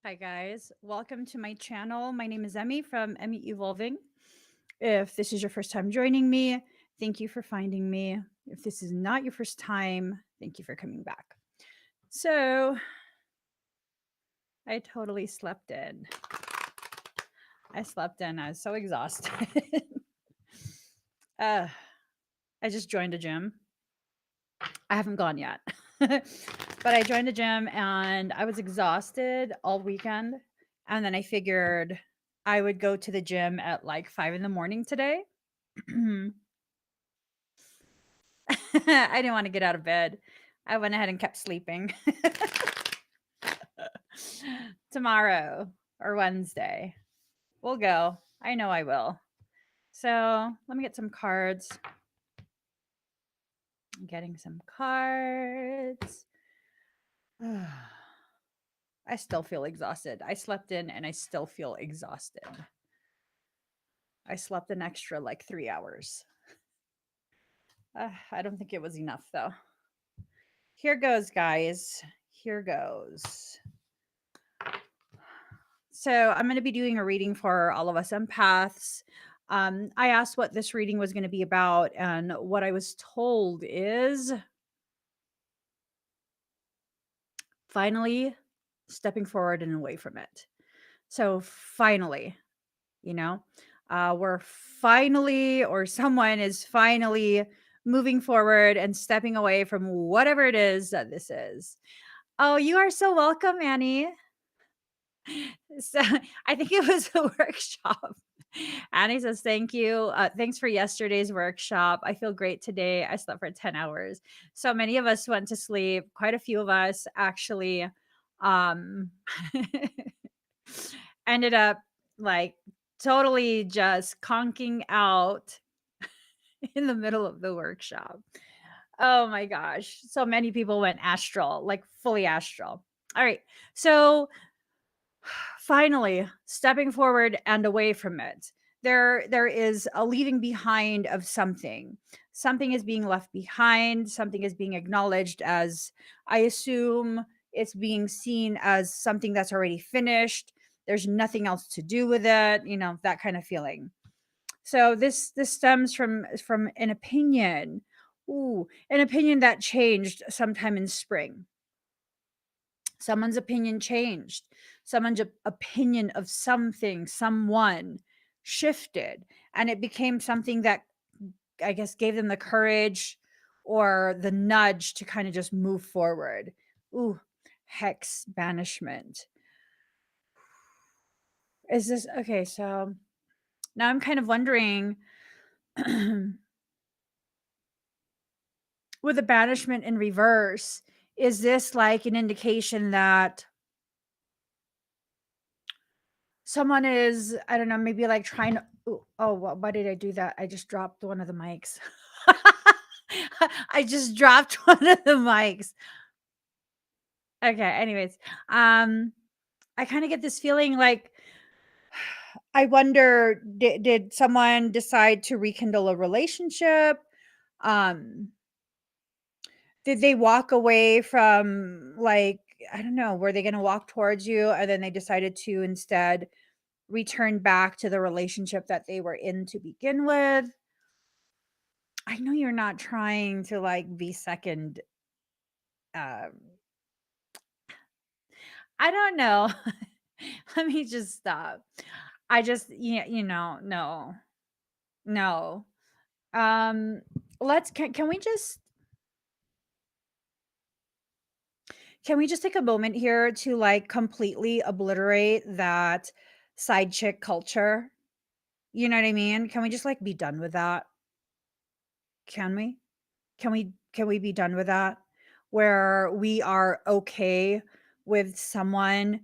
Hi guys, welcome to my channel. My name is Emmy from Emmy Evolving. If this is your first time joining me, thank you for finding me. If this is not your first time, thank you for coming back. So, I totally slept in. I was so exhausted. uh, I just joined a gym. I haven't gone yet. But I joined the gym and I was exhausted all weekend. And then I figured I would go to the gym at like 5 in the morning today. I didn't want to get out of bed. I went ahead and kept sleeping. Tomorrow or Wednesday, we'll go. I know I will. So let me get some cards. I'm getting some cards. I still feel exhausted. I slept in and I still feel exhausted. I slept an extra like 3 hours. I don't think it was enough though. Here goes, guys. Here goes. So I'm going to be doing a reading for all of us empaths. I asked what this reading was going to be about, and what I was told is finally stepping forward and away from it. So finally, you know, we're finally, or someone is finally moving forward and stepping away from whatever it is that this is. Oh, you are so welcome, Annie. So I think it was a workshop. Annie says, thank you. Thanks for yesterday's workshop. I feel great today. I slept for 10 hours. So many of us went to sleep. Quite a few of us actually um, ended up like totally just conking out in the middle of the workshop. Oh my gosh. So many people went astral, like fully astral. All right. So finally stepping forward and away from it, there is a leaving behind of something. Something is being left behind, something is being acknowledged as, I assume it's being seen as something that's already finished. There's nothing else to do with it, that kind of feeling. So this stems from an opinion. Ooh, an opinion that changed sometime in spring. Someone's opinion changed. Someone's opinion of something, someone shifted, and it became something that I guess gave them the courage or the nudge to kind of just move forward. Ooh, hex banishment. Is this okay? So now I'm kind of wondering with the banishment in reverse, is this like an indication that someone is, I don't know, maybe like trying to, why did I do that? I just dropped one of the mics. I just dropped one of the mics. Okay, anyways, I kind of get this feeling like I wonder, did someone decide to rekindle a relationship? Um, did they walk away from, like, I don't know, were they going to walk towards you and then they decided to instead return back to the relationship that they were in to begin with? I know you're not trying to like be second. Um, I don't know. Let me just stop. I just, yeah, no, no. Um, can we just take a moment here to like completely obliterate that side chick culture? You know what I mean? Can we just like be done with that? Can we? Can we be done with that? Where we are okay with someone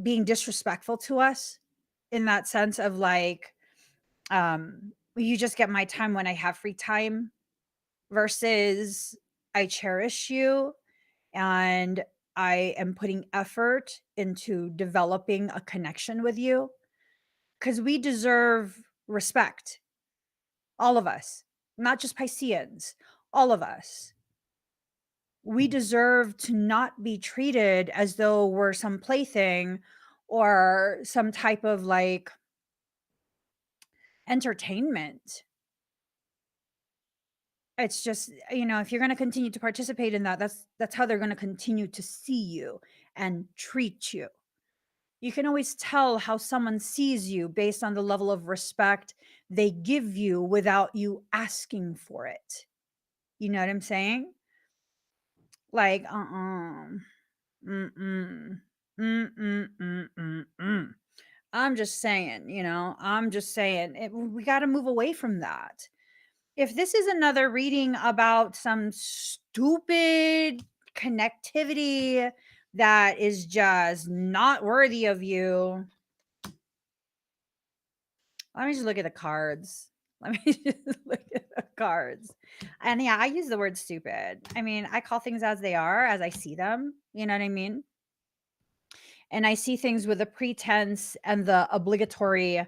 being disrespectful to us in that sense of like, you just get my time when I have free time versus I cherish you and I am putting effort into developing a connection with you because we deserve respect. All of us, not just Pisceans, all of us. We deserve to not be treated as though we're some plaything or some type of like entertainment. It's just, if you're going to continue to participate in that, that's how they're going to continue to see you and treat you. You can always tell how someone sees you based on the level of respect they give you without you asking for it. You know what I'm saying? Like, mm-mm, mm-mm. I'm just saying, I'm just saying we got to move away from that. If this is another reading about some stupid connectivity that is just not worthy of you, let me just look at the cards. Let me just look at the cards. And yeah, I use the word stupid. I mean, I call things as they are, as I see them. You know what I mean? And I see things with the pretense and the obligatory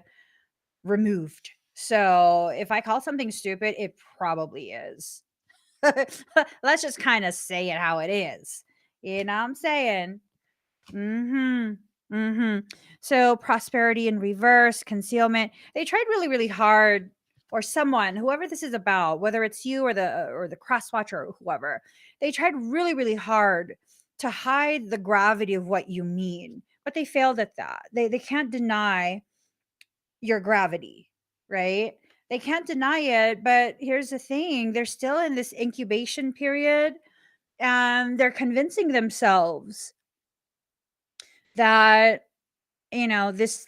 removed. So if I call something stupid, it probably is. Let's just kind of say it how it is. You know what I'm saying? Mhm. Mhm. So prosperity in reverse, concealment. They tried really, really hard, or someone, whoever this is about, whether it's you or the cross watcher or whoever, they tried really, really hard to hide the gravity of what you mean, but they failed at that. They can't deny your gravity, right? They can't deny it, but here's the thing, they're still in this incubation period and they're convincing themselves that this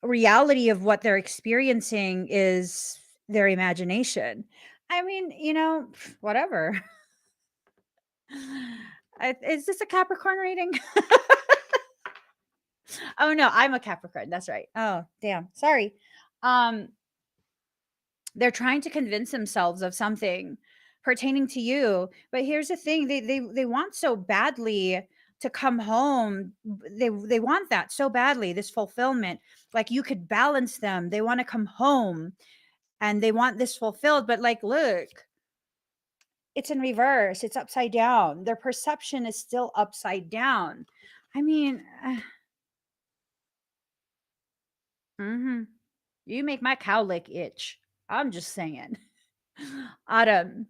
reality of what they're experiencing is their imagination. I mean, whatever. Is this a Capricorn reading? Oh no, I'm a Capricorn. That's right. Oh, damn. Sorry. Um they're trying to convince themselves of something pertaining to you, but here's the thing, they want so badly to come home. They want that so badly, this fulfillment, like you could balance them. They want to come home and they want this fulfilled, but like, look, it's in reverse, it's upside down. Their perception is still upside down. I mean, mhm. You make my cow lick itch. I'm just saying. Autumn.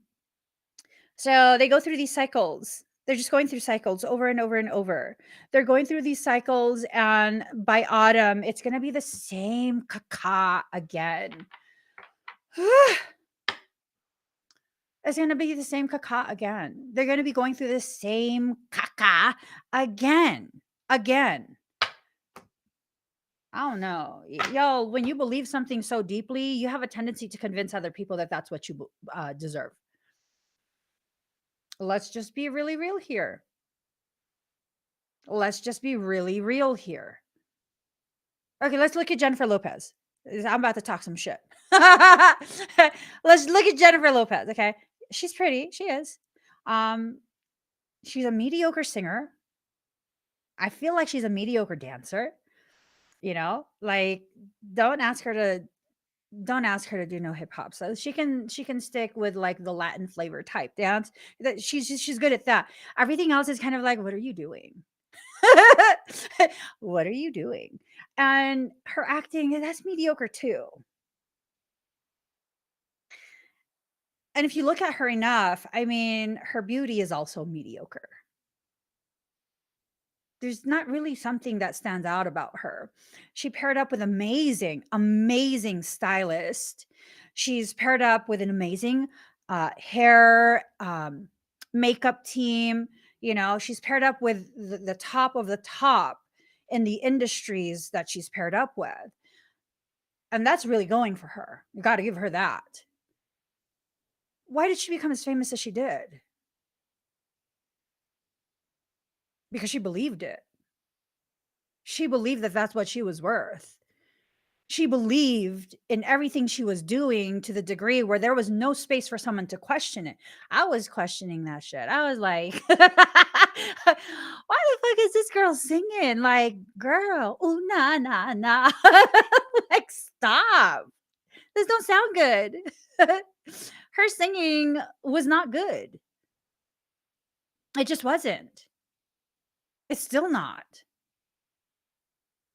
So they go through these cycles. They're just going through cycles over and over and over. They're going through these cycles, and by autumn, it's going to be the same caca again. It's going to be the same caca again. They're going to be going through the same caca again. Again. I don't know. Yo, when you believe something so deeply, you have a tendency to convince other people that that's what you deserve. Let's just be really real here. Let's just be really real here. Okay, let's look at Jennifer Lopez. I'm about to talk some shit. Let's look at Jennifer Lopez, okay? She's pretty, she is. Um, she's a mediocre singer. I feel like she's a mediocre dancer, Like don't ask her to don't ask her to do no hip hop. So she can stick with like the Latin flavor type dance. That she's good at that. Everything else is kind of like, what are you doing? What are you doing? And her acting, that's mediocre too. And if you look at her enough, I mean, her beauty is also mediocre. There's not really something that stands out about her. She paired up with amazing, amazing stylist. She's paired up with an amazing hair, makeup team. She's paired up with the top of the top in the industries that she's paired up with. And that's really going for her. You got to give her that. Why did she become as famous as she did? Because she believed it. She believed that that's what she was worth. She believed in everything she was doing to the degree where there was no space for someone to question it. I was questioning that shit. I was like, why the fuck is this girl singing? Like, girl, ooh, nah, nah, nah. Like, stop. This don't sound good. Her singing was not good. It just wasn't. It's still not.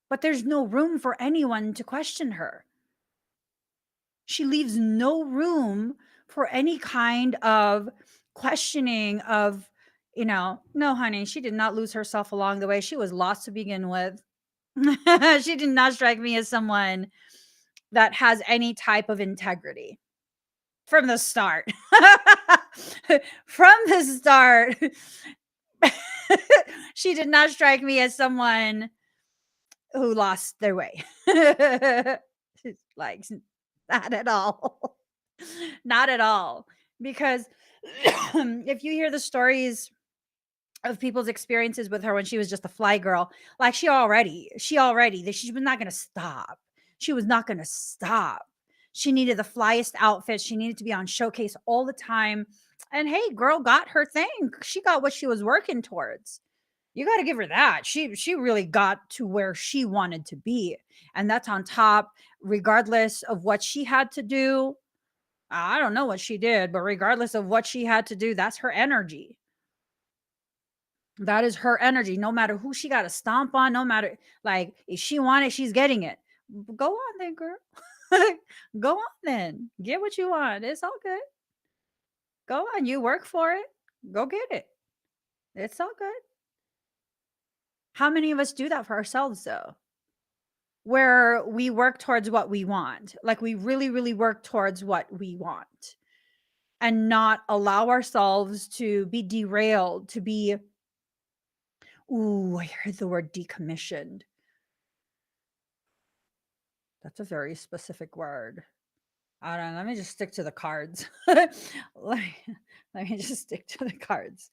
But there's no room for anyone to question her. She leaves no room for any kind of questioning of, no, honey, she did not lose herself along the way. She was lost to begin with. She did not strike me as someone that has any type of integrity from the start. From the start, she did not strike me as someone who lost their way. Like, not at all. Not at all. Because if you hear the stories of people's experiences with her when she was just a fly girl, like she was not going to stop. She was not going to stop. She needed the flyest outfits. She needed to be on showcase all the time. And hey, girl got her thing. She got what she was working towards. You got to give her that. She really got to where she wanted to be. And that's on top, regardless of what she had to do. I don't know what she did, but regardless of what she had to do, that's her energy. That is her energy. No matter who she got to stomp on, no matter, like, if she wanted, she's getting it. Go on then, girl. Go on then. Get what you want. It's all good. Go on. You work for it. Go get it. It's all good. How many of us do that for ourselves, though? Where we work towards what we want. Like, we really, really work towards what we want and not allow ourselves to be derailed, to be, ooh, I heard the word decommissioned. That's a very specific word. I don't know. Let me just stick to the cards. let, me, let me just stick to the cards.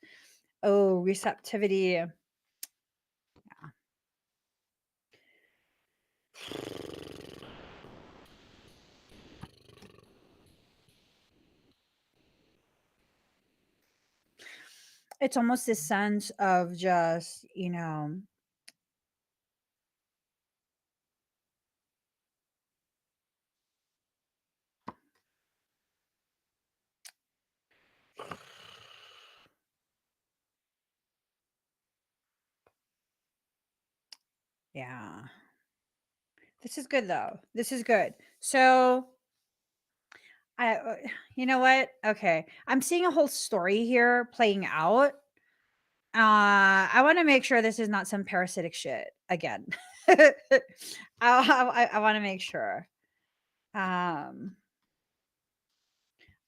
Oh, receptivity. It's almost this sense of just, yeah. This is good though. This is good. So, you know what? Okay. I'm seeing a whole story here playing out. I want to make sure this is not some parasitic shit again. I want to make sure. Um,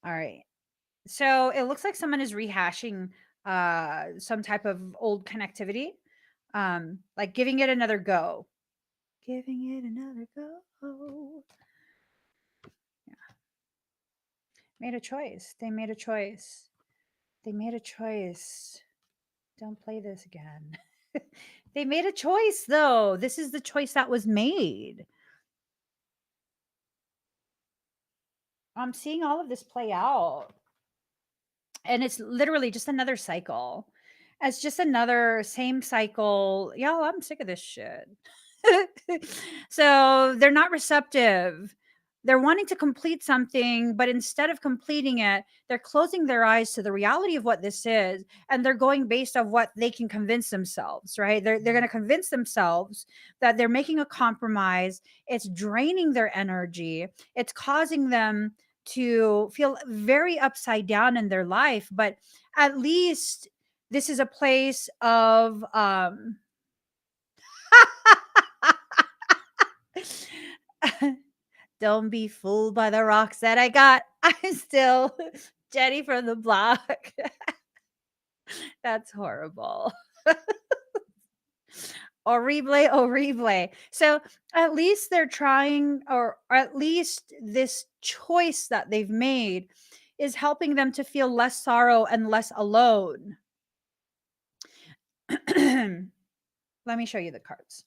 all right. So it looks like someone is rehashing some type of old connectivity. Like giving it another go. Giving it another go. Yeah. Made a choice. They made a choice. They made a choice. Don't play this again. They made a choice though. This is the choice that was made. I'm seeing all of this play out. And it's literally just another cycle. It's just another same cycle. Y'all, I'm sick of this shit. So they're not receptive. They're wanting to complete something, but instead of completing it, they're closing their eyes to the reality of what this is. And they're going based on what they can convince themselves, right? They're going to convince themselves that they're making a compromise. It's draining their energy. It's causing them to feel very upside down in their life. But at least this is a place of don't be fooled by the rocks that I got. I'm still Jenny from the block. That's horrible. Horrible, horrible. So at least they're trying, or at least this choice that they've made is helping them to feel less sorrow and less alone. Let me show you the cards.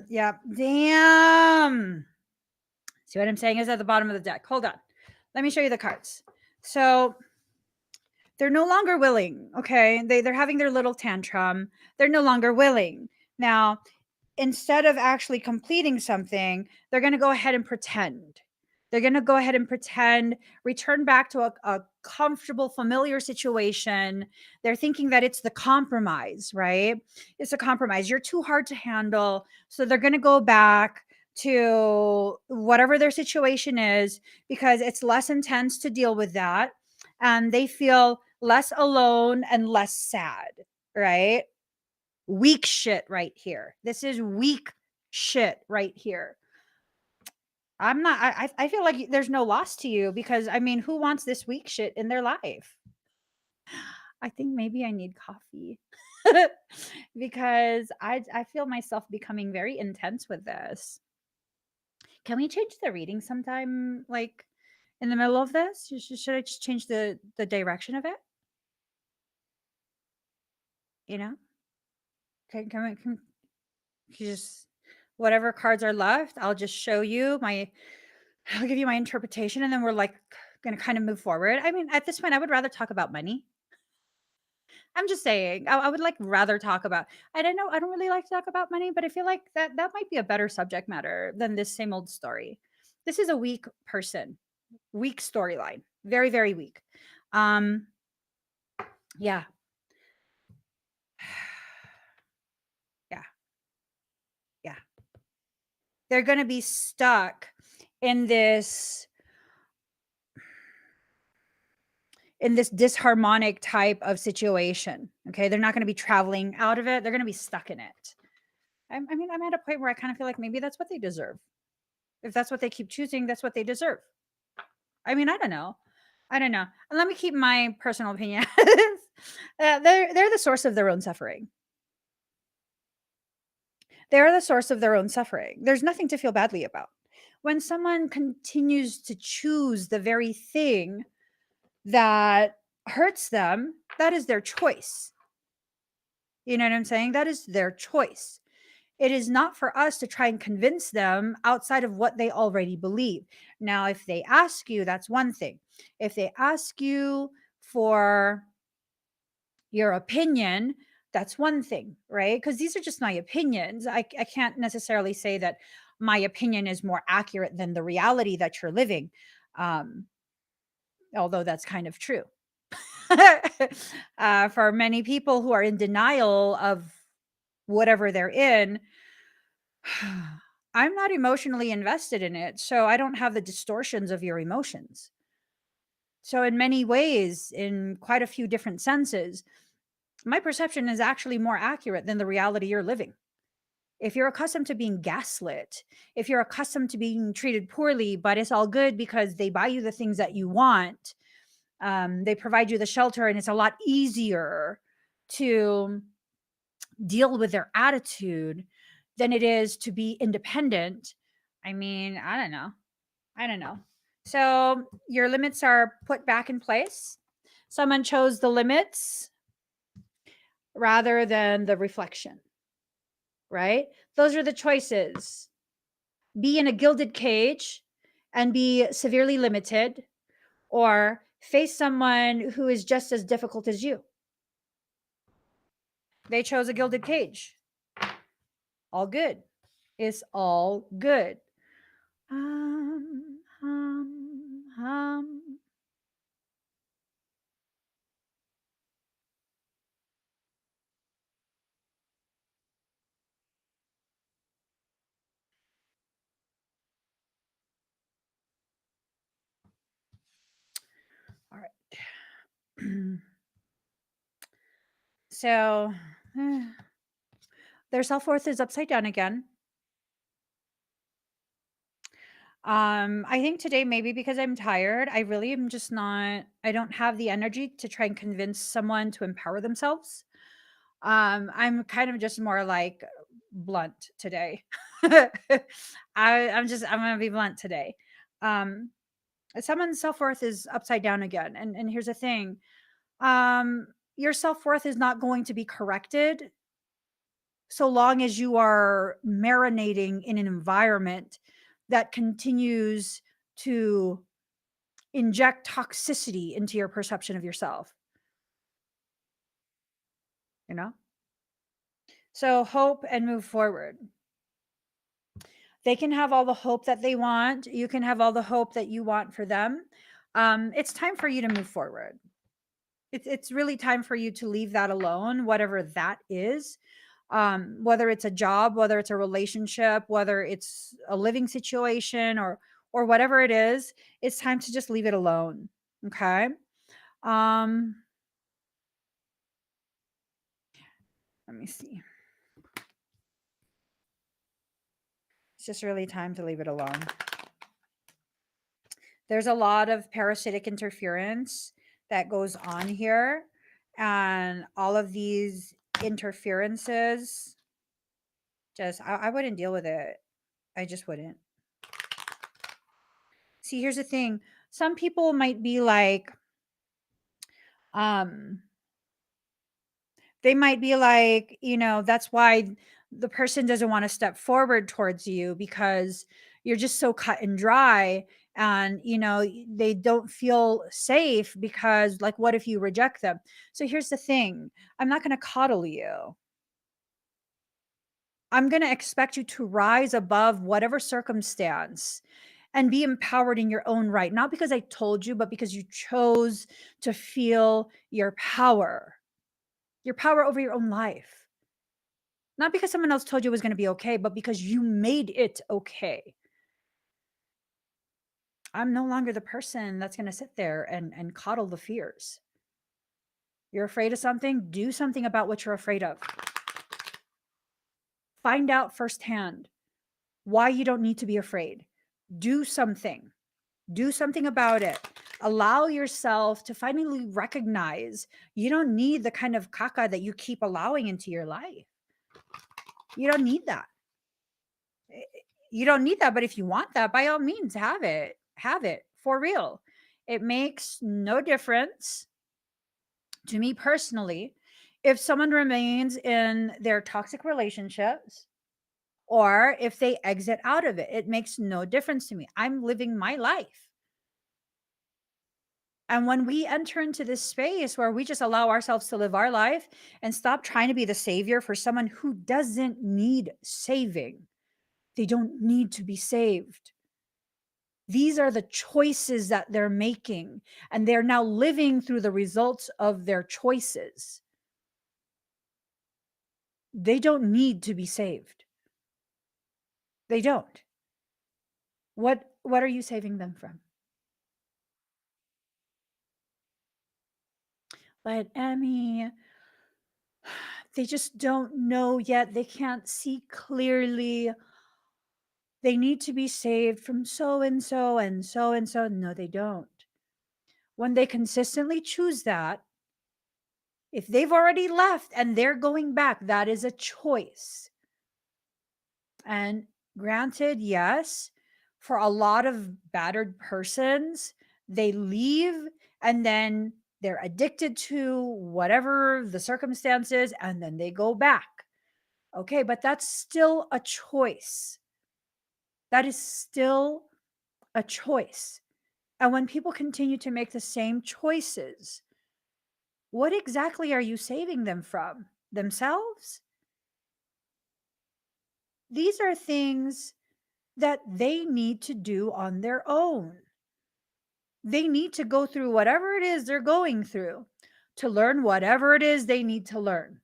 Yeah. Damn. See what I'm saying is at the bottom of the deck. Hold on. Let me show you the cards. So they're no longer willing. Okay. They're having their little tantrum. They're no longer willing. Now, instead of actually completing something, they're going to go ahead and pretend. They're going to go ahead and pretend, return back to a comfortable, familiar situation. They're thinking that it's the compromise, right? It's a compromise. You're too hard to handle. So they're going to go back to whatever their situation is because it's less intense to deal with that. And they feel less alone and less sad, right? Weak shit right here. This is weak shit right here. I'm not, I feel like there's no loss to you because I mean, who wants this weak shit in their life? I think maybe I need coffee because I feel myself becoming very intense with this. Can we change the reading sometime, like in the middle of this? Should I just change the direction of it? You know, can you just whatever cards are left? I'll just show you my I'll give you my interpretation, and then we're like gonna kind of move forward. I mean, at this point, I would rather talk about money. I'm just saying, I would like rather talk about. I don't know. I don't really like to talk about money, but I feel like that might be a better subject matter than this same old story. This is a weak person, weak storyline, very very weak. Um, yeah, yeah, yeah. They're gonna be stuck in this disharmonic type of situation. Okay, they're not gonna be traveling out of it. They're gonna be stuck in it. I mean, I'm at a point where I kind of feel like maybe that's what they deserve. If that's what they keep choosing, that's what they deserve. I mean, I don't know. I don't know. And let me keep my personal opinion. They're the source of their own suffering. They're the source of their own suffering. There's nothing to feel badly about. When someone continues to choose the very thing that hurts them, that is their choice. You know what I'm saying? That is their choice. It is not for us to try and convince them outside of what they already believe. Now, if they ask you, that's one thing. If they ask you for your opinion, that's one thing, right? Because these are just my opinions. I can't necessarily say that my opinion is more accurate than the reality that you're living, um, although that's kind of true. For many people who are in denial of whatever they're in, I'm not emotionally invested in it, so I don't have the distortions of your emotions. So, in many ways, in quite a few different senses, my perception is actually more accurate than the reality you're living. If you're accustomed to being gaslit, if you're accustomed to being treated poorly, but it's all good because they buy you the things that you want, they provide you the shelter, and it's a lot easier to deal with their attitude than it is to be independent. I mean, I don't know. I don't know. So your limits are put back in place. Someone chose the limits rather than the reflection, right? Those are the choices. Be in a gilded cage and be severely limited, or face someone who is just as difficult as you. They chose a gilded cage. All good. It's all good. Um, um, um. All right. So their self-worth is upside down again. I think today maybe because I'm tired, I really am just not I don't have the energy to try and convince someone to empower themselves. I'm kind of just more like blunt today. I'm gonna be blunt today. Um, someone's self-worth is upside down again. And here's the thing. Um, your self-worth is not going to be corrected so long as you are marinating in an environment that continues to inject toxicity into your perception of yourself, you know? So hope and move forward. They can have all the hope that they want. You can have all the hope that you want for them. It's time for you to move forward. It's really time for you to leave that alone, whatever that is. Whether it's a job, whether it's a relationship, whether it's a living situation, or whatever it is, it's time to just leave it alone. Okay. Um, Let me see. It's just really time to leave it alone. There's a lot of parasitic interference that goes on here, and all of these interferences, I wouldn't deal with it. I just wouldn't. See, here's the thing. Some people might be like, um, they might be like, that's why the person doesn't want to step forward towards you, because you're just so cut and dry. And, they don't feel safe because, like, what if you reject them? So here's the thing. I'm not going to coddle you. I'm going to expect you to rise above whatever circumstance and be empowered in your own right. Not because I told you, but because you chose to feel your power over your own life. Not because someone else told you it was going to be okay, but because you made it okay. I'm no longer the person that's going to sit there and coddle the fears. You're afraid of something, do something about what you're afraid of. Find out firsthand why you don't need to be afraid. Do something. Do something about it. Allow yourself to finally recognize you don't need the kind of caca that you keep allowing into your life. You don't need that. You don't need that, but if you want that, by all means, have it. Have it for real. It makes no difference to me personally if someone remains in their toxic relationships or if they exit out of it. It makes no difference to me. I'm living my life. And when we enter into this space where we just allow ourselves to live our life and stop trying to be the savior for someone who doesn't need saving, they don't need to be saved. These are the choices that they're making, and they're now living through the results of their choices. They don't need to be saved. They don't. What are you saving them from? But Emmy, they just don't know yet. They can't see clearly. They need to be saved from so and so and so and so. No, they don't. When they consistently choose that, if they've already left and they're going back, that is a choice. And granted, yes, for a lot of battered persons, they leave and then they're addicted to whatever the circumstances and then they go back. Okay, but that's still a choice. That is still a choice. And when people continue to make the same choices, what exactly are you saving them from? Themselves? These are things that they need to do on their own. They need to go through whatever it is they're going through to learn whatever it is they need to learn.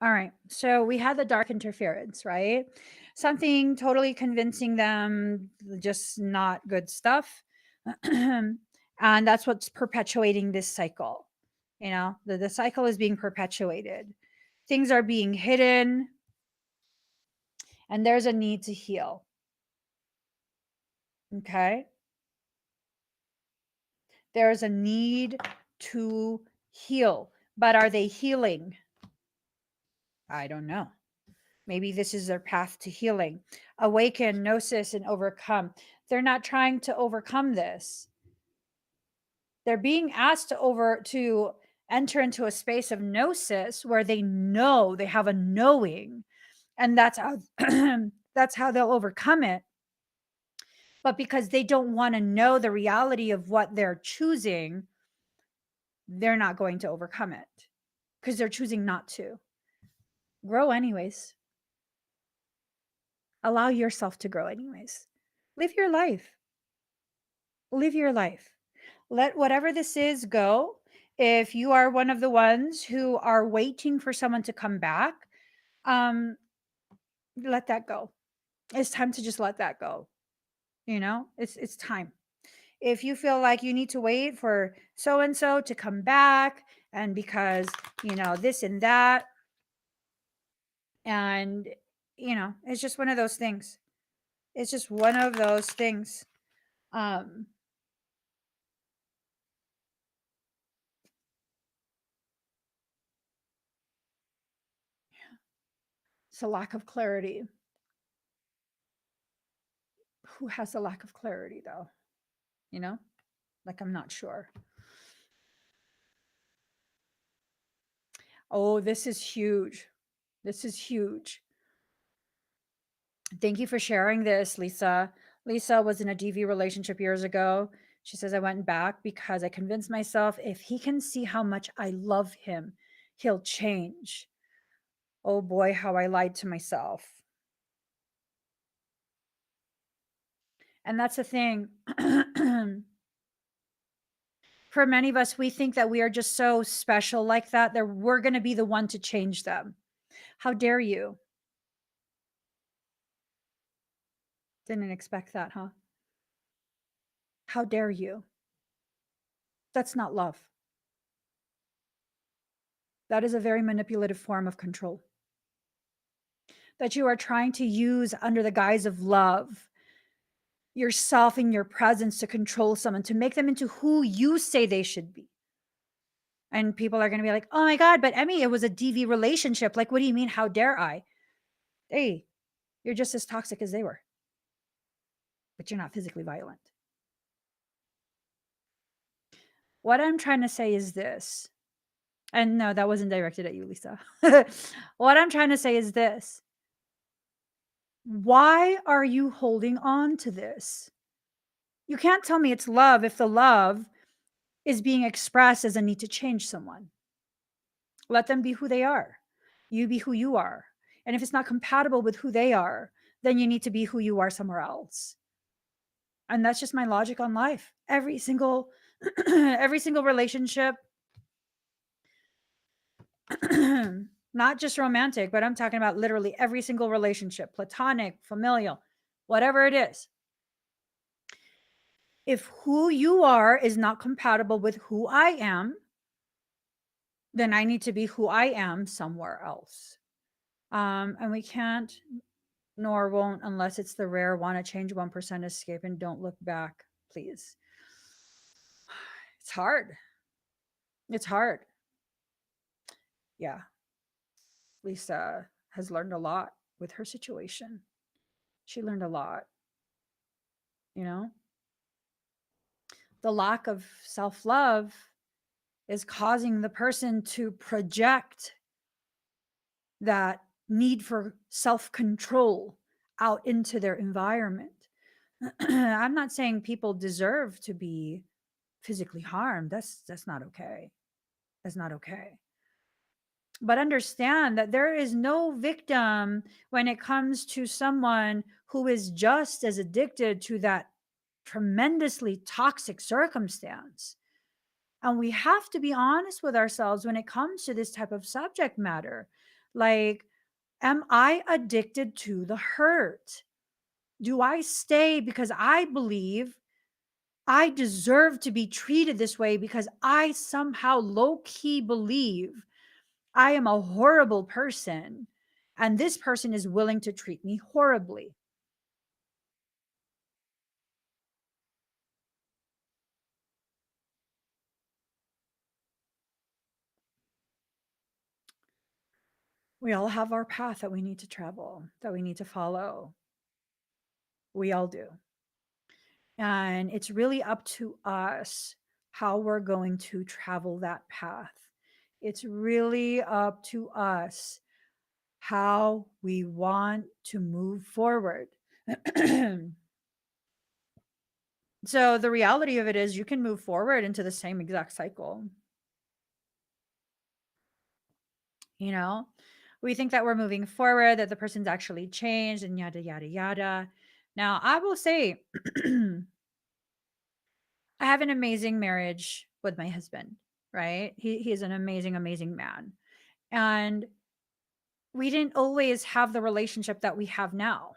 All right. So we had the dark interference, right? Something totally convincing them, just not good stuff. And that's what's perpetuating this cycle. The cycle is being perpetuated. Things are being hidden, and there's a need to heal. Okay. There's a need to heal. But are they healing? I don't know. Maybe this is their path to healing. Awaken, gnosis, and overcome. They're not trying to overcome this. They're being asked to enter into a space of gnosis where they know, they have a knowing, and that's how that's how they'll overcome it. But because they don't want to know the reality of what they're choosing, they're not going to overcome it because they're choosing not to grow anyways. Allow yourself to grow anyways. Live your life. Live your life. Let whatever this is go. If you are one of the ones who are waiting for someone to come back, um, let that go. It's time to just let that go. You know, it's time. If you feel like you need to wait for so and so to come back, and because this and that, and it's just one of those things. It's just one of those things. Um, it's a lack of clarity. Who has a lack of clarity though? You know, like I'm not sure. Oh, this is huge. This is huge. Thank you for sharing this, Lisa. Lisa was in a DV relationship years ago. She says, I went back because I convinced myself if he can see how much I love him, he'll change. Oh boy, how I lied to myself. And that's the thing. For many of us, we think that we are just so special like that we're going to be the one to change them. How dare you? Didn't expect that, huh? How dare you? That's not love. That is a very manipulative form of control that you are trying to use under the guise of love, yourself and your presence to control someone, to make them into who you say they should be. And people are going to be like, oh my God, but Emmy, it was a DV relationship. Like, what do you mean? How dare I? Hey, you're just as toxic as they were, but you're not physically violent. What I'm trying to say is this, and no, that wasn't directed at you, Lisa. What I'm trying to say is this. Why are you holding on to this? You can't tell me it's love if the love is being expressed as a need to change someone. Let them be who they are. You be who you are. And if it's not compatible with who they are, then you need to be who you are somewhere else. And that's just my logic on life. Every single every single relationship, not just romantic, but I'm talking about literally every single relationship, platonic, familial, whatever it is. If who you are is not compatible with who I am, then I need to be who I am somewhere else. And we can't nor won't unless it's the rare want to change 1% escape and don't look back, please. It's hard. It's hard. Yeah. Lisa has learned a lot with her situation. She learned a lot, you know? The lack of self love is causing the person to project that need for self control out into their environment. I'm not saying people deserve to be physically harmed. That's not okay. That's not okay. But understand that there is no victim when it comes to someone who is just as addicted to that tremendously toxic circumstance. And we have to be honest with ourselves when it comes to this type of subject matter. Like, am I addicted to the hurt? Do I stay because I believe I deserve to be treated this way because I somehow low key believe I am a horrible person and this person is willing to treat me horribly? We all have our path that we need to travel, that we need to follow. We all do. And it's really up to us how we're going to travel that path. It's really up to us how we want to move forward. So the reality of it is you can move forward into the same exact cycle. You know, we think that we're moving forward, that the person's actually changed and yada, yada, yada. Now, I will say, I have an amazing marriage with my husband, right? He is an amazing, amazing man. And we didn't always have the relationship that we have now.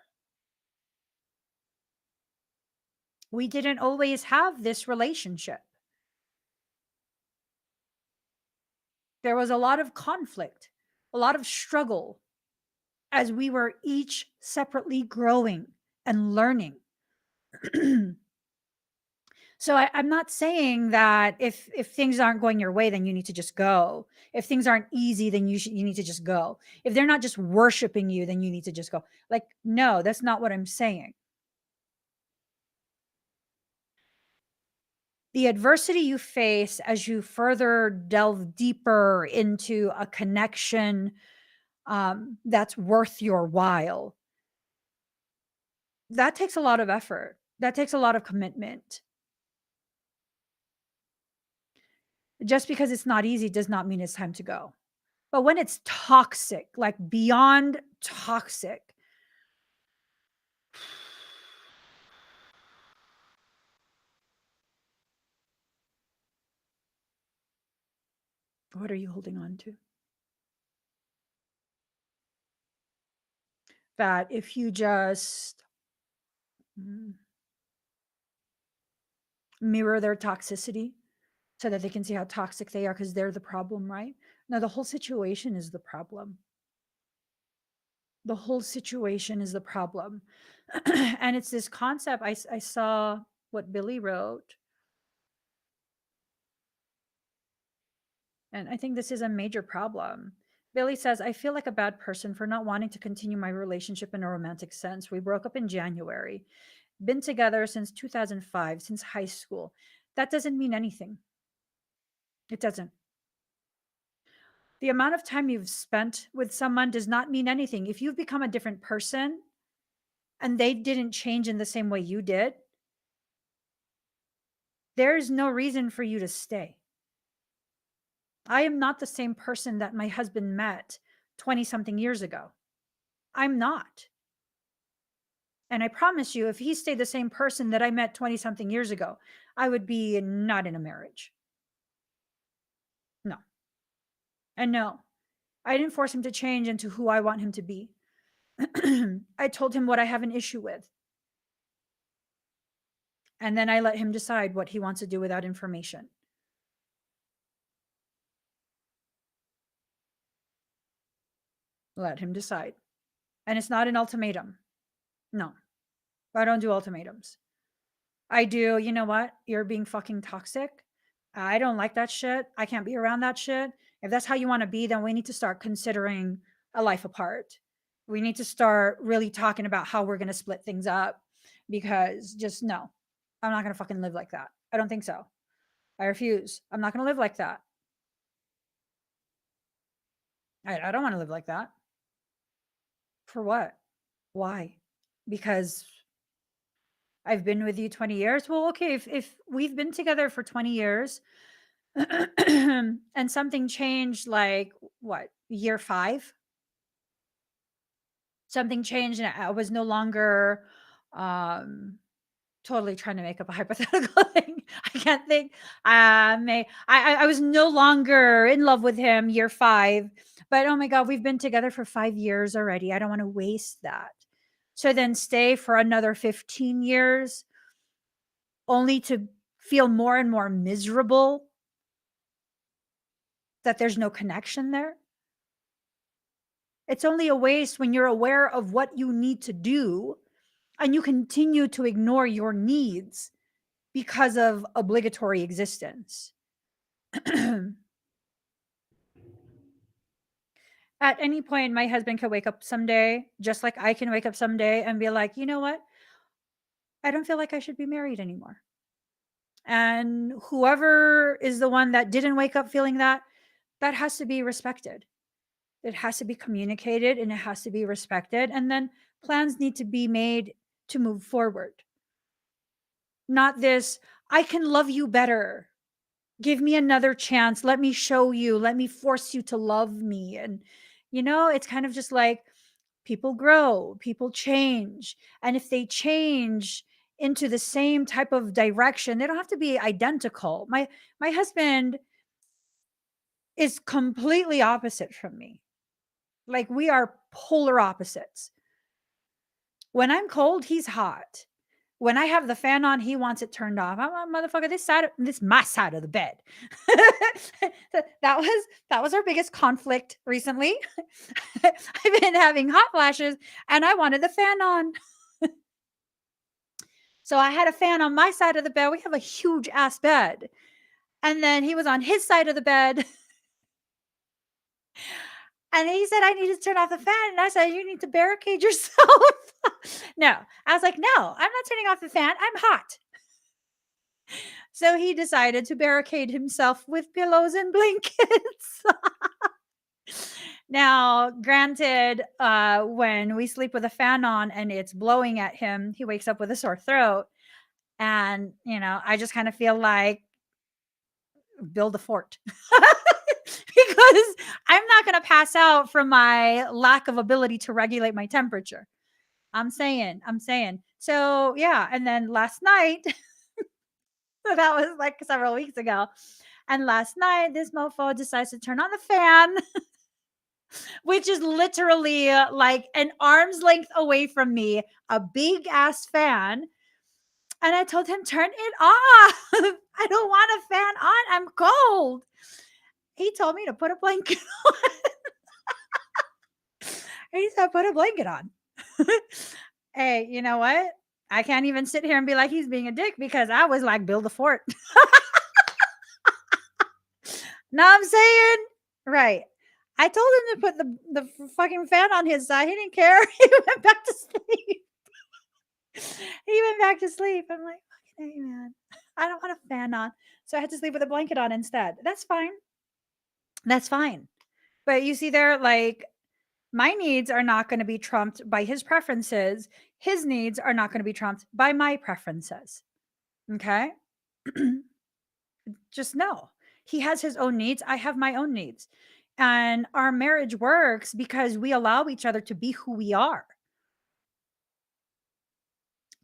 We didn't always have this relationship. There was a lot of conflict, a lot of struggle as we were each separately growing and learning. So I'm not saying that if things aren't going your way, then you need to just go. If things aren't easy, then you need to just go. If they're not just worshiping you, then you need to just go. Like, no, that's not what I'm saying. The adversity you face as you further delve deeper into a connection that's worth your while, that takes a lot of effort. That takes a lot of commitment. Just because it's not easy does not mean it's time to go. But when it's toxic, like beyond toxic, what are you holding on to? That if you just mm, mirror their toxicity so that they can see how toxic they are because they're the problem, right? No, the whole situation is the problem. The whole situation is the problem. And it's this concept. I saw what Billy wrote, and I think this is a major problem. Billy says, I feel like a bad person for not wanting to continue my relationship in a romantic sense. We broke up in January, been together since 2005, since high school. That doesn't mean anything. It doesn't. The amount of time you've spent with someone does not mean anything. If you've become a different person and they didn't change in the same way you did, there's no reason for you to stay. I am not the same person that my husband met 20 something years ago. I'm not. And I promise you, if he stayed the same person that I met 20 something years ago, I would be not in a marriage. No. And no, I didn't force him to change into who I want him to be. I told him what I have an issue with. And then I let him decide what he wants to do with that information. Let him decide. And it's not an ultimatum. No, I don't do ultimatums. I do, you know what? You're being fucking toxic. I don't like that shit. I can't be around that shit. If that's how you want to be, then we need to start considering a life apart. We need to start really talking about how we're going to split things up because just no, I'm not going to fucking live like that. I don't think so. I refuse. I'm not going to live like that. I don't want to live like that. For what? Why? Because I've been with you 20 years. Well, okay, if we've been together for 20 years and something changed like what, year 5? Something changed and I was no longer um totally trying to make up a hypothetical thing. I can't think. I was no longer in love with him year 5, but oh my god, we've been together for 5 years already. I don't want to waste that. So then stay for another 15 years only to feel more and more miserable that there's no connection there. It's only a waste when you're aware of what you need to do and you continue to ignore your needs because of obligatory existence. At any point, my husband could wake up someday, just like I can wake up someday and be like, you know what? I don't feel like I should be married anymore. And whoever is the one that didn't wake up feeling that, That has to be respected. It has to be communicated and it has to be respected. And then plans need to be made to move forward. Not this, I can love you better. Give me another chance. Let me show you. Let me force you to love me. And, it's kind of just like people grow, people change. And if they change into the same type of direction, they don't have to be identical. My husband is completely opposite from me. Like we are polar opposites. When I'm cold, he's hot. When I have the fan on, he wants it turned off. I'm a motherfucker. This my side of the bed. that was our biggest conflict recently. I've been having hot flashes, and I wanted the fan on. So I had a fan on my side of the bed. We have a huge ass bed, and then he was on his side of the bed. And he said, I need to turn off the fan. And I said, you need to barricade yourself. No, I was like, no, I'm not turning off the fan. I'm hot. So he decided to barricade himself with pillows and blankets. Now, granted, when we sleep with a fan on and it's blowing at him, he wakes up with a sore throat. And, I just kind of feel like build a fort. Because I'm not going to pass out from my lack of ability to regulate my temperature. I'm saying. So, yeah. And then last night, so that was like several weeks ago. And last night, this mofo decides to turn on the fan, which is literally like an arm's length away from me, a big ass fan. And I told him, turn it off. I don't want a fan on. I'm cold. He told me to put a blanket on. He said, put a blanket on. Hey, you know what? I can't even sit here and be like he's being a dick because I was like, build a fort. Know what I'm saying? Right. I told him to put the fucking fan on his side. He didn't care. He went back to sleep. He went back to sleep. I'm like, fucking hey, man. I don't want a fan on. So I had to sleep with a blanket on instead. That's fine. That's fine. But you see there, like, my needs are not going to be trumped by his preferences. His needs are not going to be trumped by my preferences. Okay? Just know. He has his own needs. I have my own needs. And our marriage works because we allow each other to be who we are.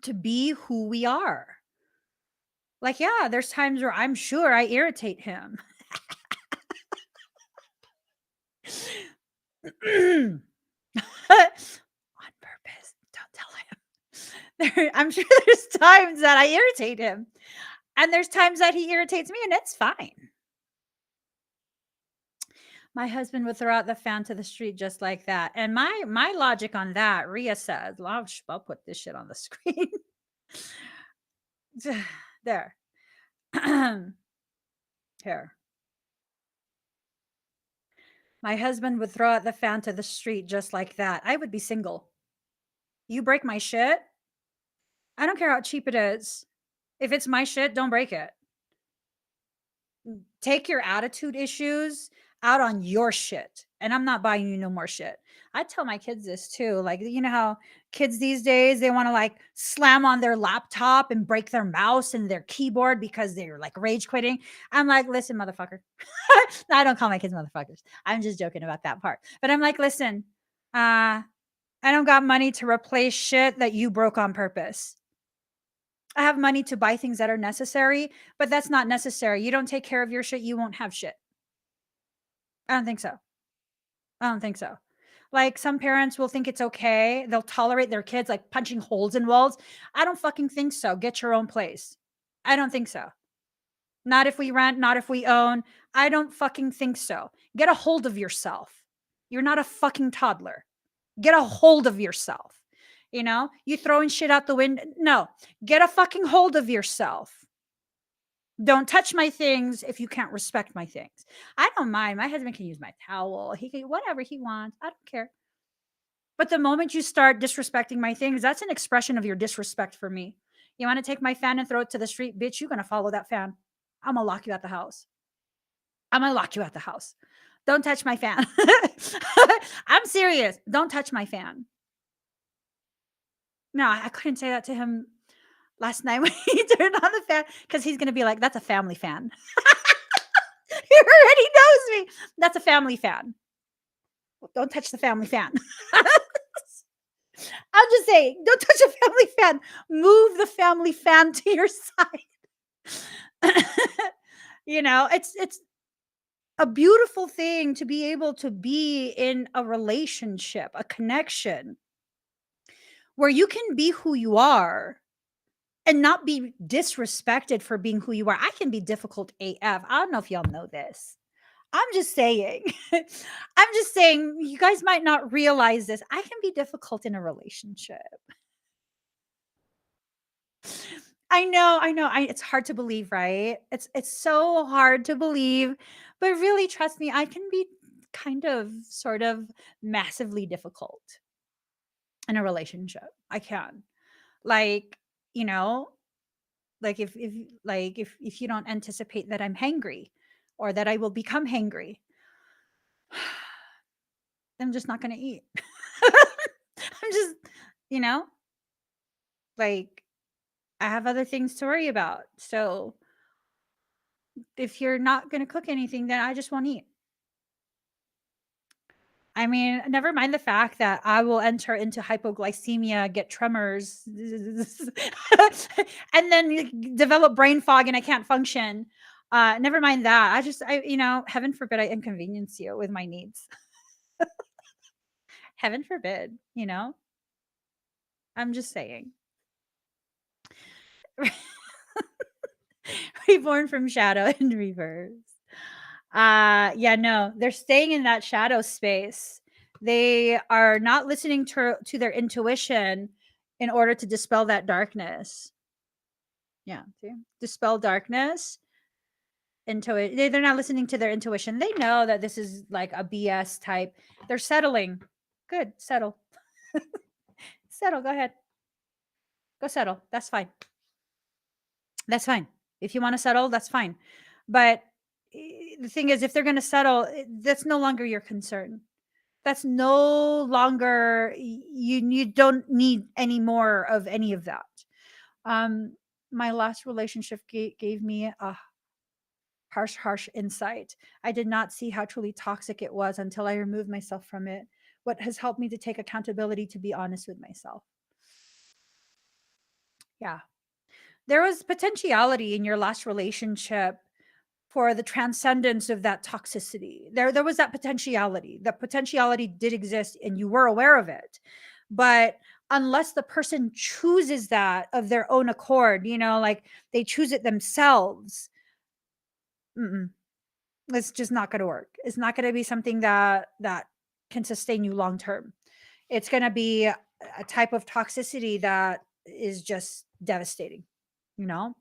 To be who we are. Like, yeah, there's times where I'm sure I irritate him. On purpose. Don't tell him. I'm sure there's times that I irritate him. And there's times that he irritates me, and it's fine. My husband would throw out the fan to the street just like that. And my logic on that, Rhea says, I'll put this shit on the screen. There. Here. My husband would throw out the fan to the street just like that. I would be single. You break my shit, I don't care how cheap it is. If it's my shit, don't break it. Take your attitude issues out on your shit. And I'm not buying you no more shit. I tell my kids this too. Like, you know how kids these days, they want to like slam on their laptop and break their mouse and their keyboard because they're like rage quitting. I'm like, listen, motherfucker. No, I don't call my kids motherfuckers. I'm just joking about that part. But I'm like, listen, I don't got money to replace shit that you broke on purpose. I have money to buy things that are necessary, but that's not necessary. You don't take care of your shit, you won't have shit. I don't think so. I don't think so. Like some parents will think it's okay. They'll tolerate their kids like punching holes in walls. I don't fucking think so. Get your own place. I don't think so. Not if we rent, not if we own. I don't fucking think so. Get a hold of yourself. You're not a fucking toddler. Get a hold of yourself. You throwing shit out the window. No, get a fucking hold of yourself. Don't touch my things if you can't respect my things. I don't mind. My husband can use my towel. He can whatever he wants. I don't care. But the moment you start disrespecting my things, that's an expression of your disrespect for me. You want to take my fan and throw it to the street, bitch, you're going to follow that fan. I'm going to lock you at the house. I'm going to lock you at the house. Don't touch my fan. I'm serious. Don't touch my fan. No, I couldn't say that to him last night when he turned on the fan because he's gonna be like, "That's a family fan." He already knows me. That's a family fan. Don't touch the family fan. I'm just saying, don't touch a family fan. Move the family fan to your side. It's a beautiful thing to be able to be in a relationship, a connection where you can be who you are and not be disrespected for being who you are. I can be difficult AF. I don't know if y'all know this. I'm just saying. I'm just saying you guys might not realize this. I can be difficult in a relationship. I know. It's hard to believe, right? It's so hard to believe, but really trust me, I can be kind of sort of massively difficult in a relationship. I can. Like, you know, like if you don't anticipate that I'm hangry or that I will become hangry, I'm just not going to eat. I'm just, you know, like I have other things to worry about. So if you're not going to cook anything, then I just won't eat. I mean, never mind the fact that I will enter into hypoglycemia, get tremors, and then develop brain fog and I can't function. Never mind that. Heaven forbid I inconvenience you with my needs. Heaven forbid, I'm just saying. Reborn from shadow in reverse. Yeah, no, they're staying in that shadow space. They are not listening to their intuition in order to dispel that darkness. Yeah, see? Dispel darkness into it. They're not listening to their intuition. They know that this is like a BS type. They're settling. Good, settle. Settle, go ahead. Go settle. That's fine. That's fine. If you want to settle, that's fine. But the thing is, if they're going to settle, that's no longer your concern. That's no longer you don't need any more of any of that. Um, my last relationship gave me a harsh insight. I did not see how truly toxic it was until I removed myself from it. What has helped me to take accountability to be honest with myself. Yeah. There was potentiality in your last relationship for the transcendence of that toxicity. There was that potentiality. The potentiality did exist and you were aware of it. But unless the person chooses that of their own accord, like they choose it themselves, mm-mm, it's just not going to work. It's not going to be something that can sustain you long term. It's going to be a type of toxicity that is just devastating, you know?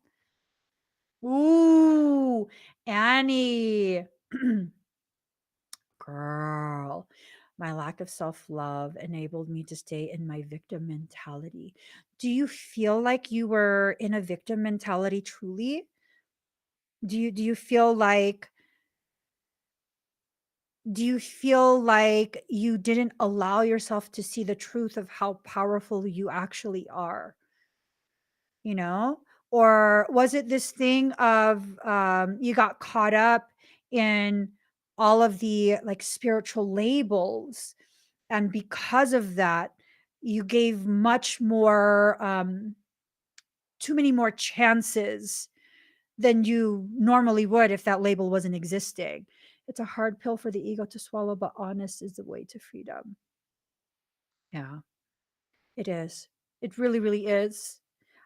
Ooh, Annie. Girl, my lack of self-love enabled me to stay in my victim mentality. Do you feel like you were in a victim mentality truly? Do you feel like you didn't allow yourself to see the truth of how powerful you actually are? You know? Or was it this thing of you got caught up in all of the like spiritual labels, and because of that you gave much more too many more chances than you normally would if that label wasn't existing? It's a hard pill for the ego to swallow, but honest is the way to freedom. Yeah, it is. It really, really is.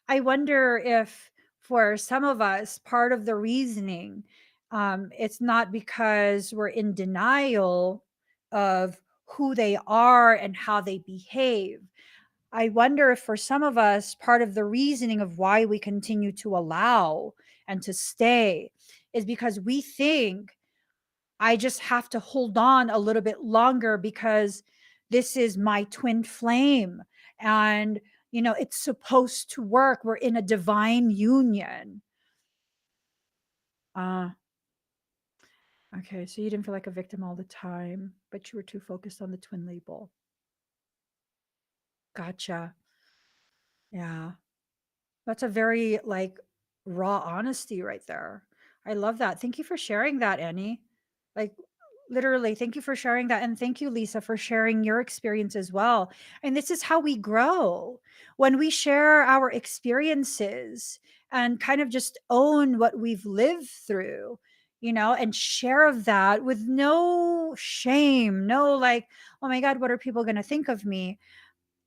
I wonder if for some of us, part of the reasoning, it's not because we're in denial of who they are and how they behave. I wonder if for some of us, part of the reasoning of why we continue to allow and to stay is because we think I just have to hold on a little bit longer because this is my twin flame and it's supposed to work. We're in a divine union. Uh Okay, so you didn't feel like a victim all the time, but you were too focused on the twin label. Gotcha. Yeah. That's a very like raw honesty right there. I love that. Thank you for sharing that, Annie. Like literally, thank you for sharing that. And thank you, Lisa, for sharing your experience as well. And this is how we grow when we share our experiences and kind of just own what we've lived through, and share of that with no shame, no like, oh my God, what are people going to think of me?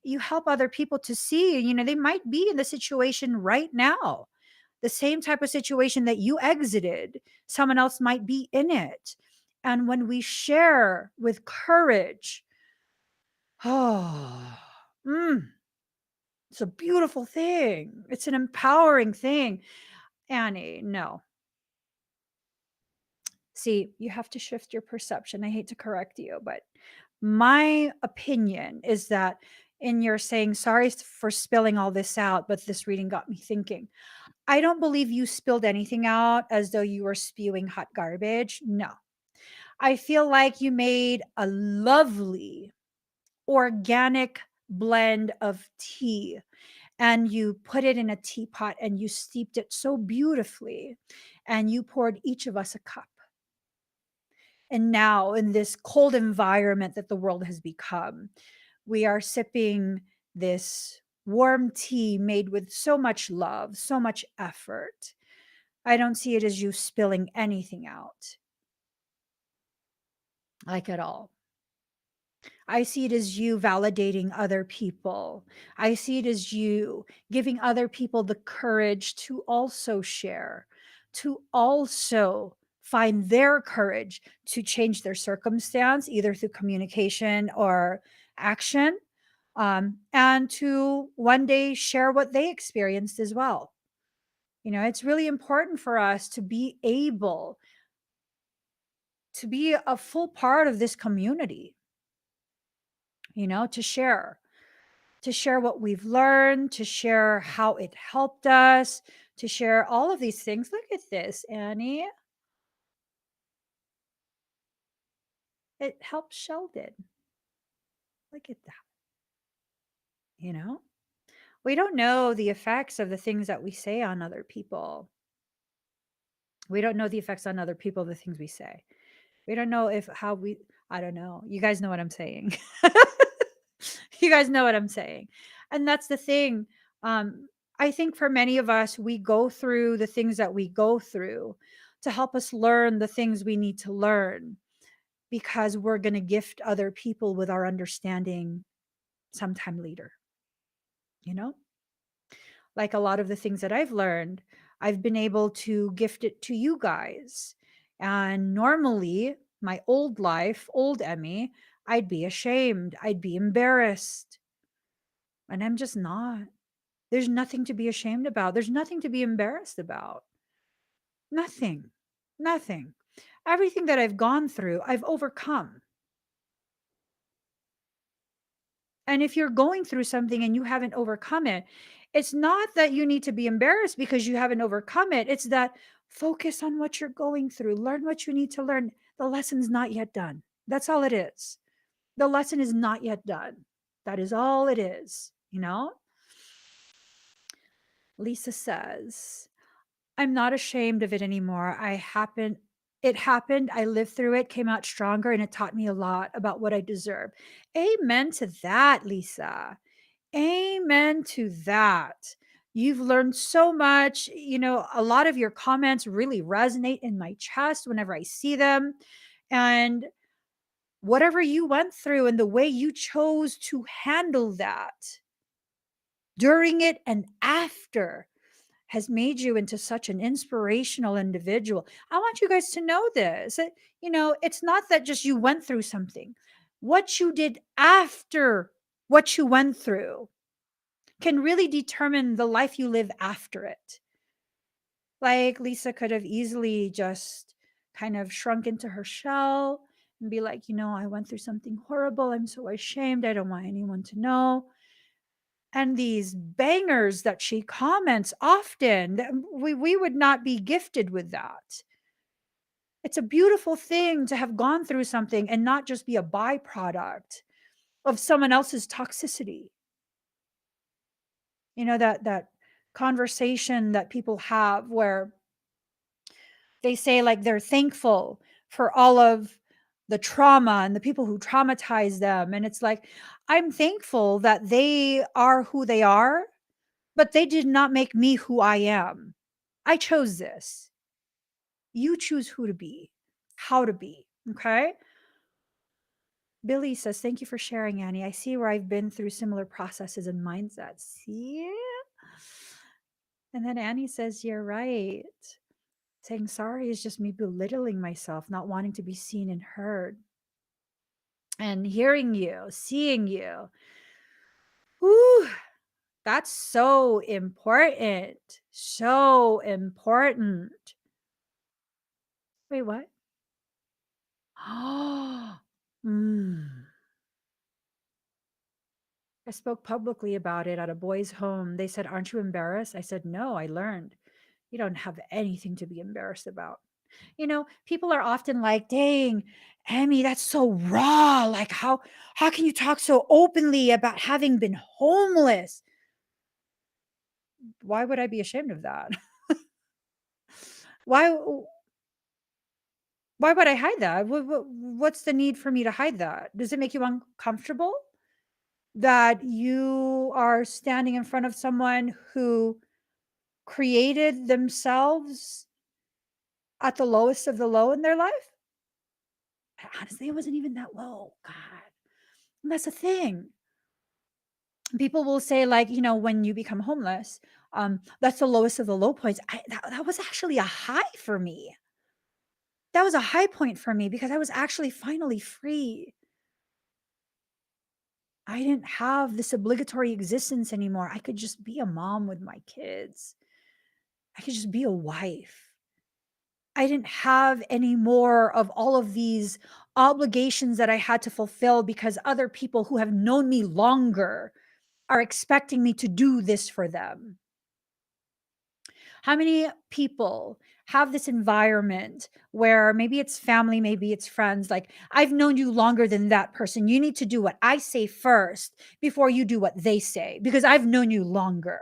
You help other people to see, they might be in the situation right now, the same type of situation that you exited, someone else might be in it. And when we share with courage, oh, it's a beautiful thing. It's an empowering thing. Annie, no. See, you have to shift your perception. I hate to correct you, but my opinion is that in your saying, sorry for spilling all this out, but this reading got me thinking. I don't believe you spilled anything out as though you were spewing hot garbage. No. I feel like you made a lovely organic blend of tea and you put it in a teapot and you steeped it so beautifully and you poured each of us a cup. And now, in this cold environment that the world has become, we are sipping this warm tea made with so much love, so much effort. I don't see it as you spilling anything out, like at all. I see it as you validating other people. I see it as you giving other people the courage to also share, to also find their courage to change their circumstance, either through communication or action, and to one day share what they experienced as well. It's really important for us to be able to be a full part of this community, to share what we've learned, to share how it helped us, to share all of these things. Look at this, Annie. It helped Sheldon. Look at that. You know, we don't know the effects of the things that we say on other people. We don't know the effects on other people of the things we say. We don't know I don't know. You guys know what I'm saying. You guys know what I'm saying. And that's the thing. I think for many of us, we go through the things that we go through to help us learn the things we need to learn because we're going to gift other people with our understanding sometime later. You know, like a lot of the things that I've learned, I've been able to gift it to you guys. And normally, my old life, old Emmy, I'd be ashamed, I'd be embarrassed. And I'm just not. There's nothing to be ashamed about. There's nothing to be embarrassed about. Nothing. Nothing. Everything that I've gone through, I've overcome. And if you're going through something and you haven't overcome it, it's not that you need to be embarrassed because you haven't overcome it. It's that focus on what you're going through, learn what you need to learn. The lesson's not yet done. That's all it is. The lesson is not yet done. That is all it is. Lisa says, I'm not ashamed of it anymore. It happened. I lived through it, came out stronger, and it taught me a lot about what I deserve. Amen to that, Lisa. Amen to that. You've learned so much. A lot of your comments really resonate in my chest whenever I see them. And whatever you went through and the way you chose to handle that during it and after has made you into such an inspirational individual. I want you guys to know this. It's not that just you went through something. What you did after what you went through can really determine the life you live after it. Like Lisa could have easily just kind of shrunk into her shell and be like, I went through something horrible. I'm so ashamed. I don't want anyone to know. And these bangers that she comments often, we would not be gifted with that. It's a beautiful thing to have gone through something and not just be a byproduct of someone else's toxicity. That conversation that people have where they say like they're thankful for all of the trauma and the people who traumatize them, and it's like, I'm thankful that they are who they are, but they did not make me who I am. I chose this. You choose who to be, how to be. Okay. Billy says, thank you for sharing, Annie. I see where I've been through similar processes and mindsets. See? And then Annie says, you're right. Saying sorry is just me belittling myself, not wanting to be seen and heard. And hearing you, seeing you. Whew, that's so important. So important. Wait, what? Mm. I spoke publicly about it at a boys' home. They said, aren't you embarrassed? I said, no, I learned. You don't have anything to be embarrassed about. People are often like, dang, Emmy, that's so raw. Like, how can you talk so openly about having been homeless? Why would I be ashamed of that? why why would I hide that? What's the need for me to hide that? Does it make you uncomfortable that you are standing in front of someone who created themselves at the lowest of the low in their life? Honestly, it wasn't even that low. God. And that's the thing. People will say, like, when you become homeless, that's the lowest of the low points. That was actually a high for me. That was a high point for me because I was actually finally free. I didn't have this obligatory existence anymore. I could just be a mom with my kids. I could just be a wife. I didn't have any more of all of these obligations that I had to fulfill because other people who have known me longer are expecting me to do this for them. How many people have this environment where maybe it's family, maybe it's friends, like, I've known you longer than that person. You need to do what I say first before you do what they say because I've known you longer.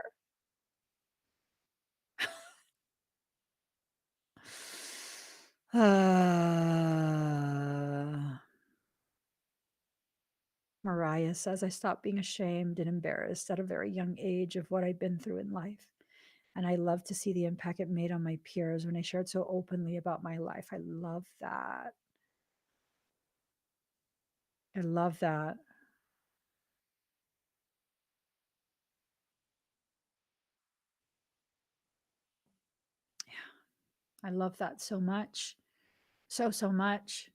Mariah says, I stopped being ashamed and embarrassed at a very young age of what I'd been through in life. And I love to see the impact it made on my peers when I shared so openly about my life. I love that. I love that. I love that so much. So, so much.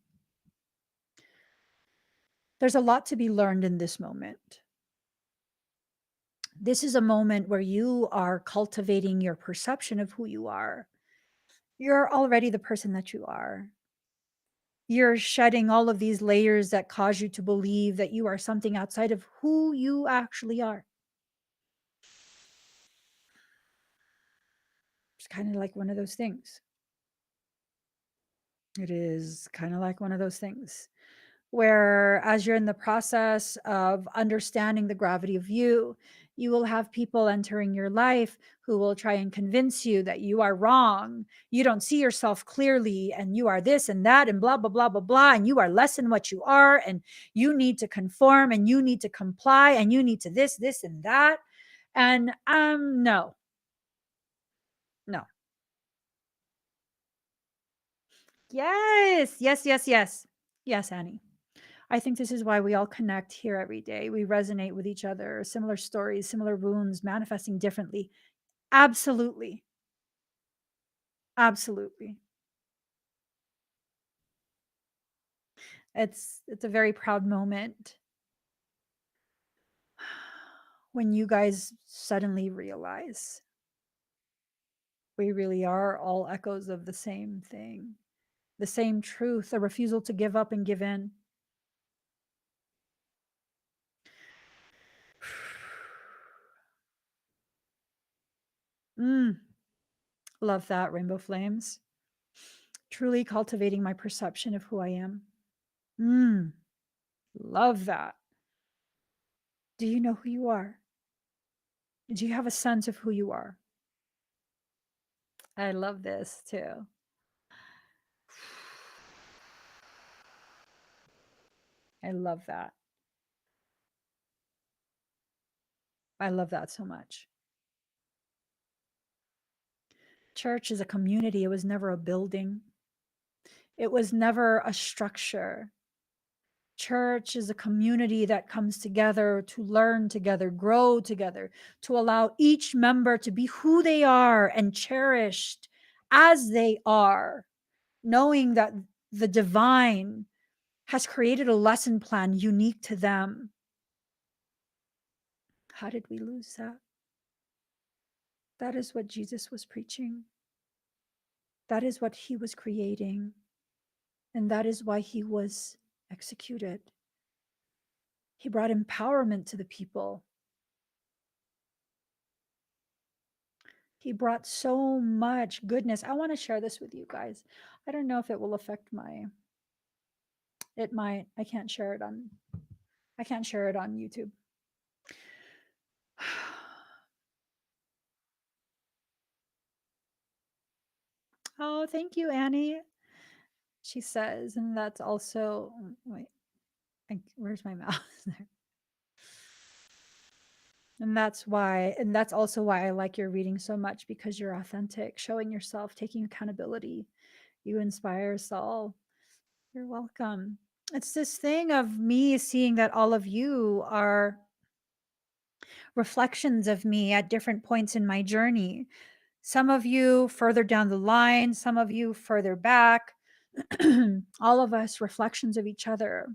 There's a lot to be learned in this moment. This is a moment where you are cultivating your perception of who you are. You're already the person that you are. You're shedding all of these layers that cause you to believe that you are something outside of who you actually are. It's kind of like one of those things. It is kind of like one of those things where, as you're in the process of understanding the gravity of you will have people entering your life who will try and convince you that you are wrong. You don't see yourself clearly, and you are this and that, and blah, blah, blah, blah, blah. And you are less than what you are, and you need to conform, and you need to comply, and you need to this, and that. And no, no. Yes, yes, yes, yes. Yes, Annie. I think this is why we all connect here every day. We resonate with each other, similar stories, similar wounds, manifesting differently. Absolutely. Absolutely. It's a very proud moment when you guys suddenly realize we really are all echoes of the same thing, the same truth, a refusal to give up and give in. Mm, love that, Rainbow Flames. Truly cultivating my perception of who I am. Mm, love that. Do you know who you are? Do you have a sense of who you are? I love this too. I love that. I love that so much. Church is a community. It was never a building. It was never a structure. Church is a community that comes together to learn together, grow together, to allow each member to be who they are and cherished as they are, knowing that the divine has created a lesson plan unique to them. How did we lose that? That is what Jesus was preaching. That is what he was creating. And that is why he was executed. He brought empowerment to the people. He brought so much goodness. I want to share this with you guys. I don't know if it will affect it might. I can't share it on YouTube. Oh, thank you, Annie. She says, and that's also, wait, where's my mouse? And that's also why I like your reading so much, because you're authentic, showing yourself, taking accountability. You inspire us all. You're welcome. It's this thing of me seeing that all of you are reflections of me at different points in my journey. Some of you further down the line, some of you further back, all of us reflections of each other.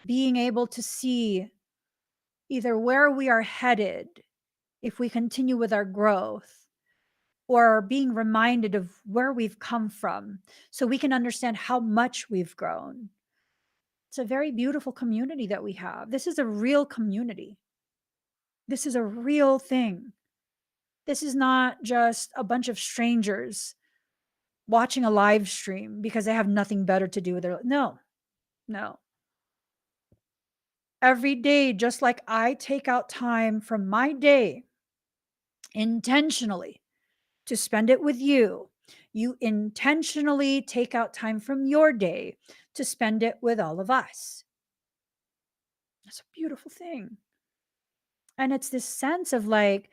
Being able to see either where we are headed if we continue with our growth, or being reminded of where we've come from so we can understand how much we've grown. It's a very beautiful community that we have. This is a real community. This is a real thing. This is not just a bunch of strangers watching a live stream because they have nothing better to do with their life. No, no. Every day, just like I take out time from my day intentionally to spend it with you, you intentionally take out time from your day to spend it with all of us. That's a beautiful thing. And it's this sense of like,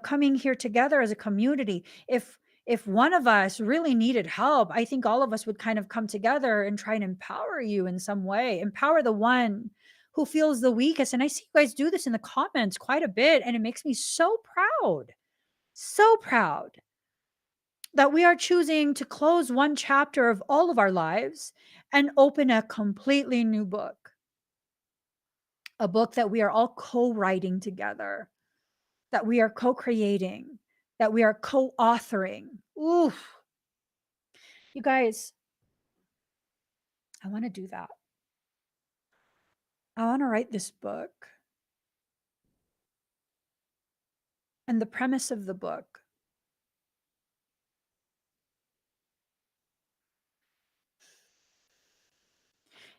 coming here together as a community. If one of us really needed help, I think all of us would kind of come together and try and empower you in some way, empower the one who feels the weakest. And I see you guys do this in the comments quite a bit, and it makes me so proud, so proud that we are choosing to close one chapter of all of our lives and open a completely new book, a book that we are all co-writing together, that we are co-creating, that we are co-authoring. Oof. You guys, I want to do that. I want to write this book. And the premise of the book,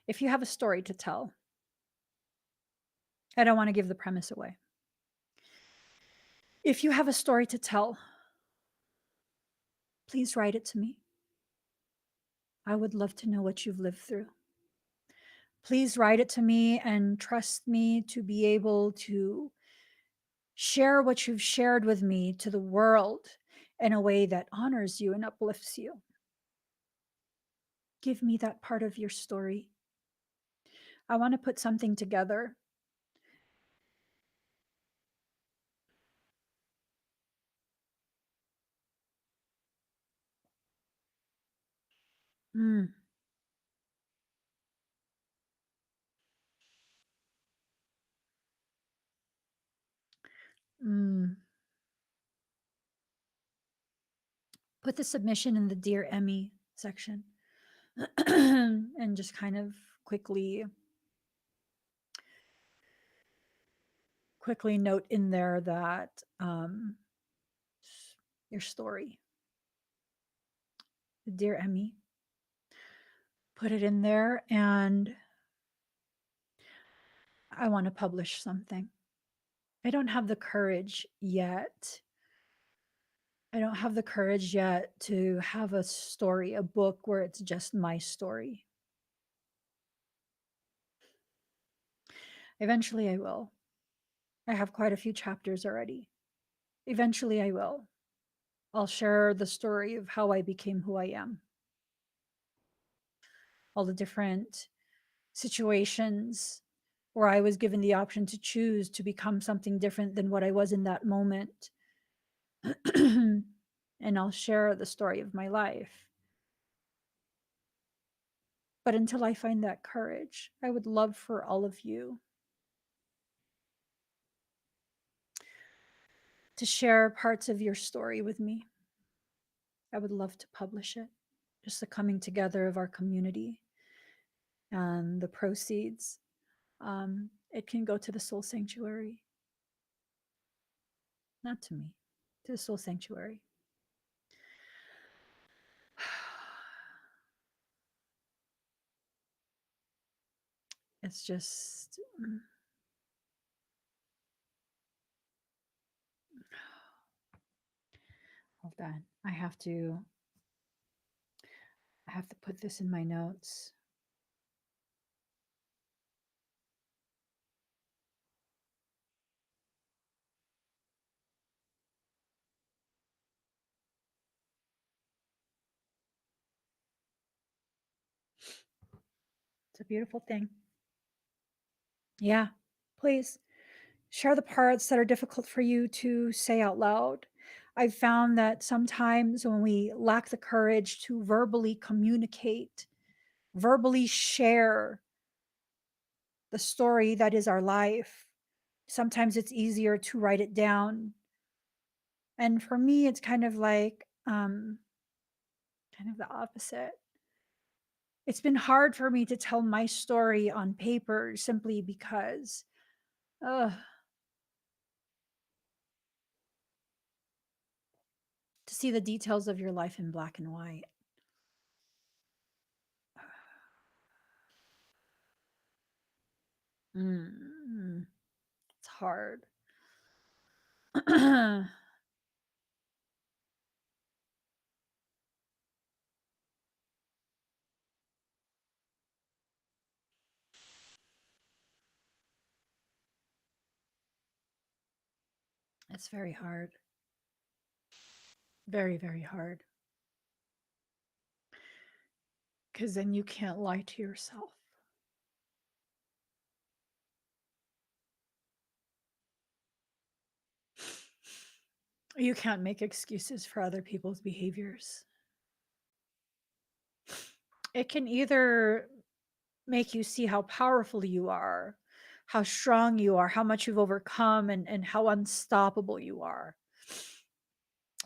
if you have a story to tell, I don't want to give the premise away. If you have a story to tell, please write it to me. I would love to know what you've lived through. Please write it to me and trust me to be able to share what you've shared with me to the world in a way that honors you and uplifts you. Give me that part of your story. I want to put something together. Mm. Mm. Put the submission in the Dear Emmy section and just kind of quickly note in there that your story. Dear Emmy, put it in there, and I want to publish something. I don't have the courage yet. I don't have the courage yet to have a story, a book where it's just my story. Eventually, I will. I have quite a few chapters already. Eventually, I will. I'll share the story of how I became who I am, all the different situations where I was given the option to choose to become something different than what I was in that moment. And I'll share the story of my life. But until I find that courage, I would love for all of you to share parts of your story with me. I would love to publish it. Just the coming together of our community and the proceeds. It can go to the soul sanctuary, not to me, to the soul sanctuary. It's just hold on. I have to put this in my notes. It's a beautiful thing. Yeah, please share the parts that are difficult for you to say out loud. I've found that sometimes when we lack the courage to verbally communicate, verbally share the story that is our life, sometimes it's easier to write it down. And for me, it's kind of like kind of the opposite. It's been hard for me to tell my story on paper simply because uh, to see the details of your life in black and white. Mm, it's hard. It's very hard. Very, very hard. Because then you can't lie to yourself. You can't make excuses for other people's behaviors. It can either make you see how powerful you are, how strong you are, how much you've overcome, and how unstoppable you are.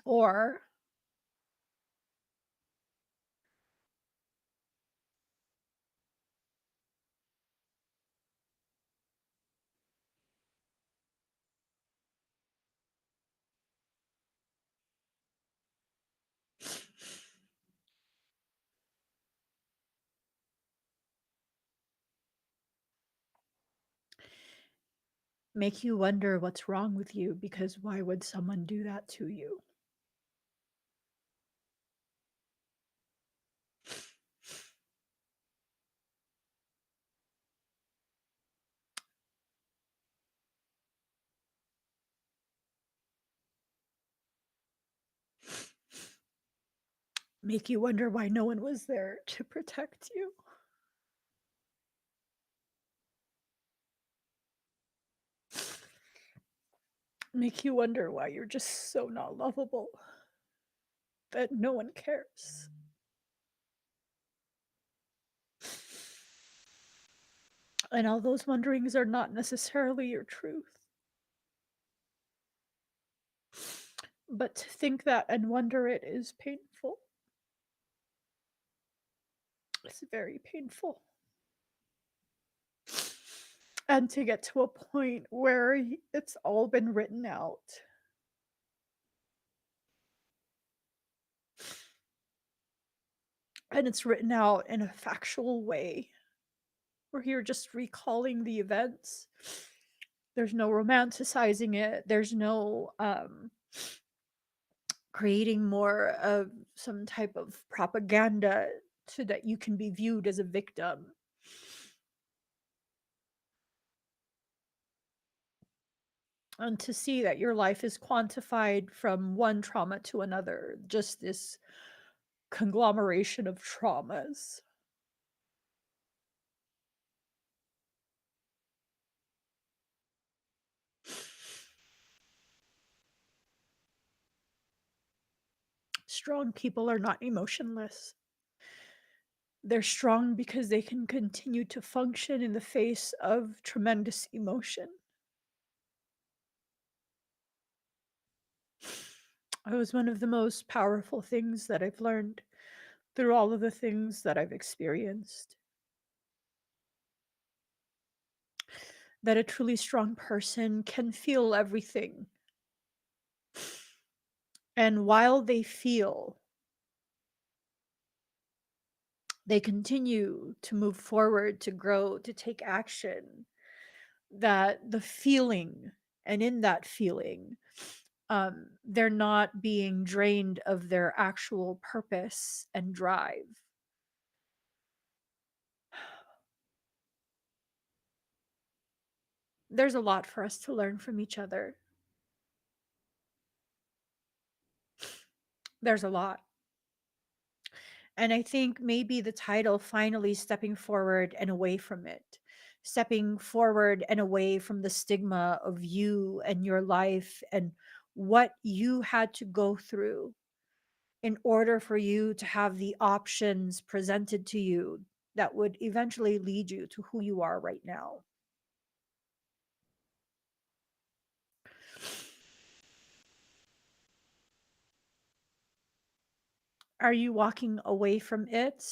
Or make you wonder what's wrong with you, because why would someone do that to you? Make you wonder why no one was there to protect you. Make you wonder why you're just so not lovable that no one cares. And all those wonderings are not necessarily your truth. But to think that and wonder it is painful. It's very painful. And to get to a point where it's all been written out. and it's written out in a factual way where you're just recalling the events. There's no romanticizing it. There's no creating more of some type of propaganda so that you can be viewed as a victim. And to see that your life is quantified from one trauma to another, just this conglomeration of traumas. Strong people are not emotionless. They're strong because they can continue to function in the face of tremendous emotion. It was one of the most powerful things that I've learned through all of the things that I've experienced. That a truly strong person can feel everything. And while they feel, they continue to move forward, to grow, to take action. That the feeling, and in that feeling, they're not being drained of their actual purpose and drive. There's a lot for us to learn from each other. There's a lot. And I think maybe the title, finally stepping forward and away from it, stepping forward and away from the stigma of you and your life and what you had to go through in order for you to have the options presented to you that would eventually lead you to who you are right now. Are you walking away from it,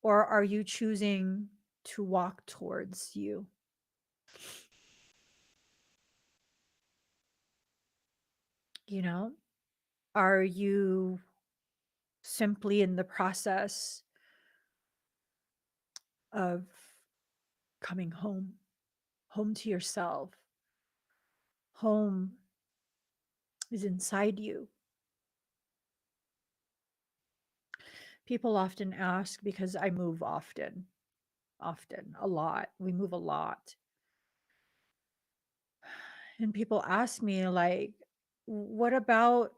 or are you choosing to walk towards you? You know, are you simply in the process of coming home, home to yourself? Home is inside you. People often ask because I move often, a lot. We move a lot. And people ask me, like, what about,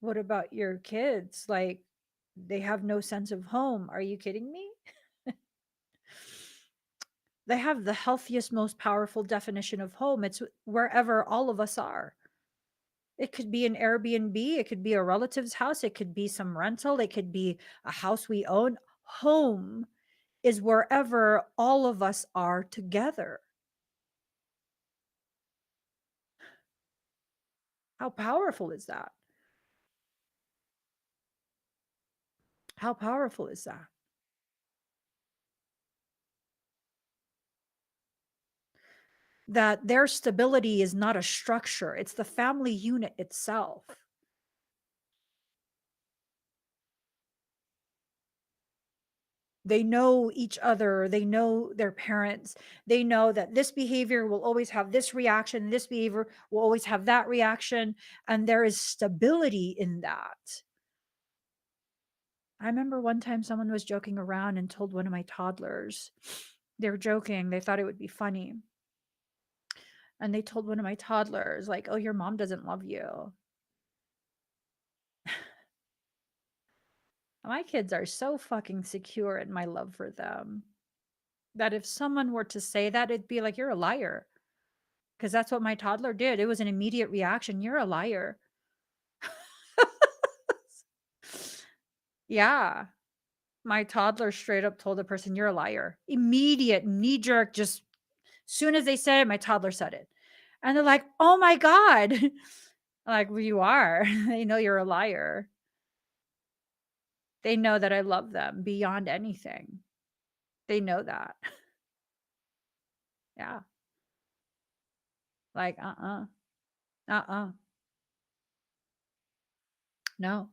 what about your kids? Like, they have no sense of home. Are you kidding me? They have the healthiest, most powerful definition of home. It's wherever all of us are. It could be an Airbnb, it could be a relative's house, it could be some rental, it could be a house we own. Home is wherever all of us are together. How powerful is that? How powerful is that? That their stability is not a structure, it's the family unit itself. They know each other, they know their parents, they know that this behavior will always have this reaction, this behavior will always have that reaction, and there is stability in that. I remember one time someone was joking around and told one of my toddlers, they were joking, they thought it would be funny. And they told one of my toddlers, like, "Oh, your mom doesn't love you." My kids are so fucking secure in my love for them that if someone were to say that, it'd be like, "You're a liar." Because that's what my toddler did. It was an immediate reaction. "You're a liar." Yeah. My toddler straight up told the person, "You're a liar." Immediate, knee jerk, just soon as they said it, my toddler said it. And they're like, "Oh my God." I'm like, "Well, you are." They know you're a liar. They know that I love them beyond anything. They know that. Yeah. Like, uh-uh. Uh-uh. No.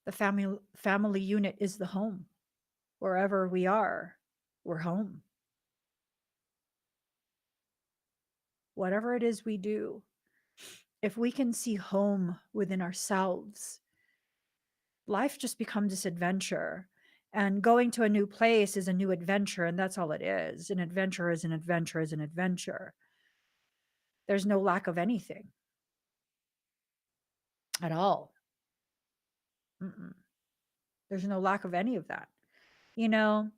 The family unit is the home. Wherever we are, we're home. Whatever it is we do, if we can see home within ourselves, life just becomes this adventure. And going to a new place is a new adventure, and that's all it is. An adventure is an adventure is an adventure. There's no lack of anything at all. Mm-mm. There's no lack of any of that. You know,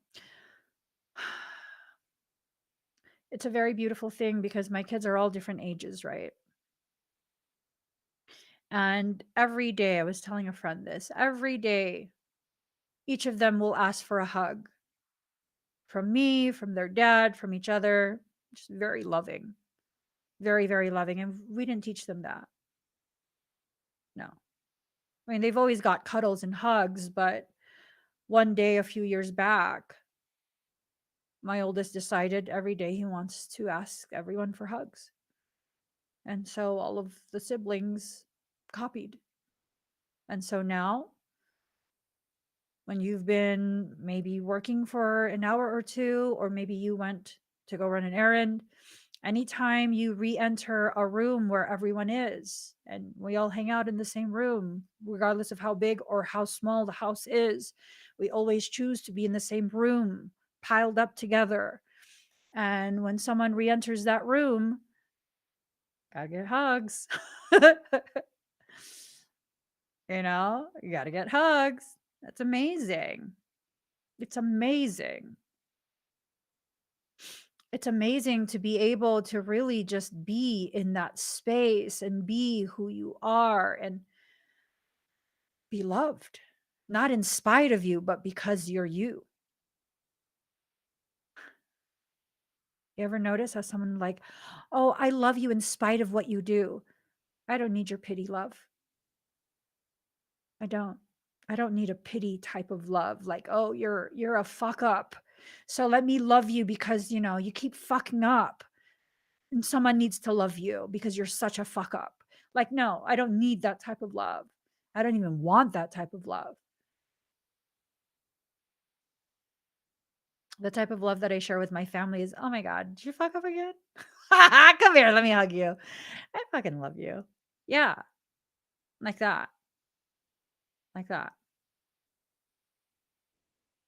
it's a very beautiful thing because my kids are all different ages, right? And every day, I was telling a friend this, every day, each of them will ask for a hug from me, from their dad, from each other. Just very loving, very, very loving. And we didn't teach them that. No. I mean, they've always got cuddles and hugs, but one day a few years back, my oldest decided every day he wants to ask everyone for hugs. And so all of the siblings copied. And so now, when you've been maybe working for an hour or two, or maybe you went to go run an errand, anytime you re-enter a room where everyone is and we all hang out in the same room, regardless of how big or how small the house is, we always choose to be in the same room, piled up together. And when someone re-enters that room, gotta get hugs. You gotta get hugs. That's amazing. It's amazing. It's amazing to be able to really just be in that space and be who you are and be loved, not in spite of you, but because you're you. You ever notice how someone like, oh, I love you in spite of what you do? I don't need your pity love. I don't. I don't need a pity type of love. Like, oh, you're a fuck up. So let me love you because, you keep fucking up. And someone needs to love you because you're such a fuck up. Like, no, I don't need that type of love. I don't even want that type of love. The type of love that I share with my family is, oh my God, did you fuck up again? Come here, let me hug you. I fucking love you. Yeah, like that, like that,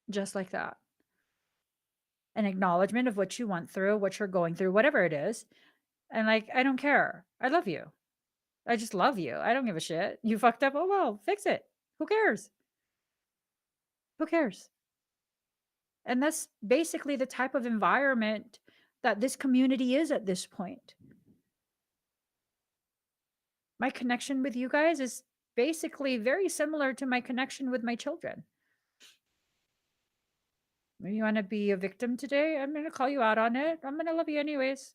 just like that. An acknowledgement of what you went through, what you're going through, whatever it is. And like, I don't care. I love you. I just love you. I don't give a shit. You fucked up. Oh, well, fix it. Who cares? Who cares? And that's basically the type of environment that this community is at this point. My connection with you guys is basically very similar to my connection with my children. You want to be a victim today? I'm going to call you out on it. I'm going to love you anyways.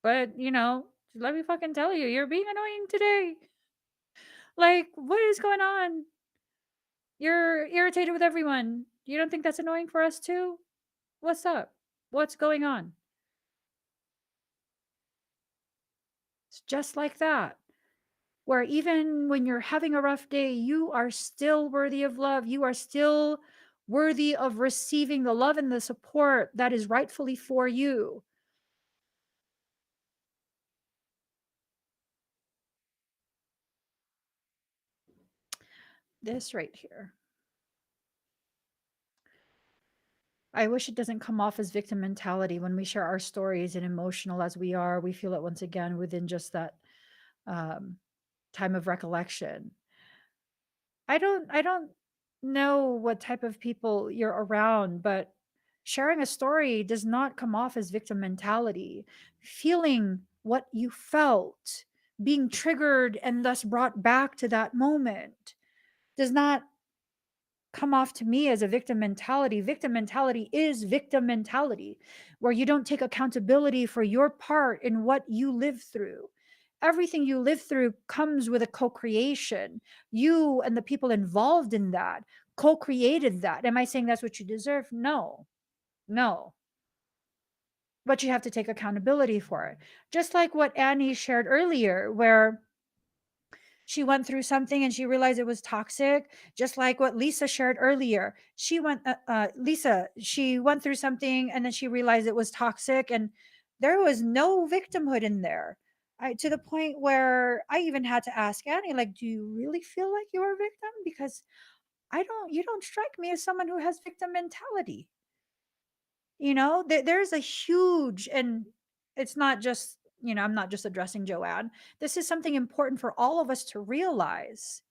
But, let me fucking tell you, you're being annoying today. Like, what is going on? You're irritated with everyone. You don't think that's annoying for us too? What's up? What's going on? It's just like that. Where even when you're having a rough day, you are still worthy of love. You are still worthy of receiving the love and the support that is rightfully for you. This right here. I wish it doesn't come off as victim mentality when we share our stories, and emotional as we are, we feel it once again within just that um, time of recollection. I don't know what type of people you're around, but sharing a story does not come off as victim mentality. Feeling what you felt, being triggered and thus brought back to that moment does not come off to me as a victim mentality. Victim mentality is victim mentality, where you don't take accountability for your part in what you live through. Everything you live through comes with a co creation. You and the people involved in that co created that. Am I saying that's what you deserve? No, no. But you have to take accountability for it. Just like what Annie shared earlier, where She went through something and she realized it was toxic, just like what Lisa shared earlier. Lisa, she went through something and then she realized it was toxic, and there was no victimhood in there. To the point where I even had to ask Annie, like, do you really feel like you're a victim? Because you don't strike me as someone who has victim mentality. There's a huge, and it's not just, I'm not just addressing Joanne. This is something important for all of us to realize.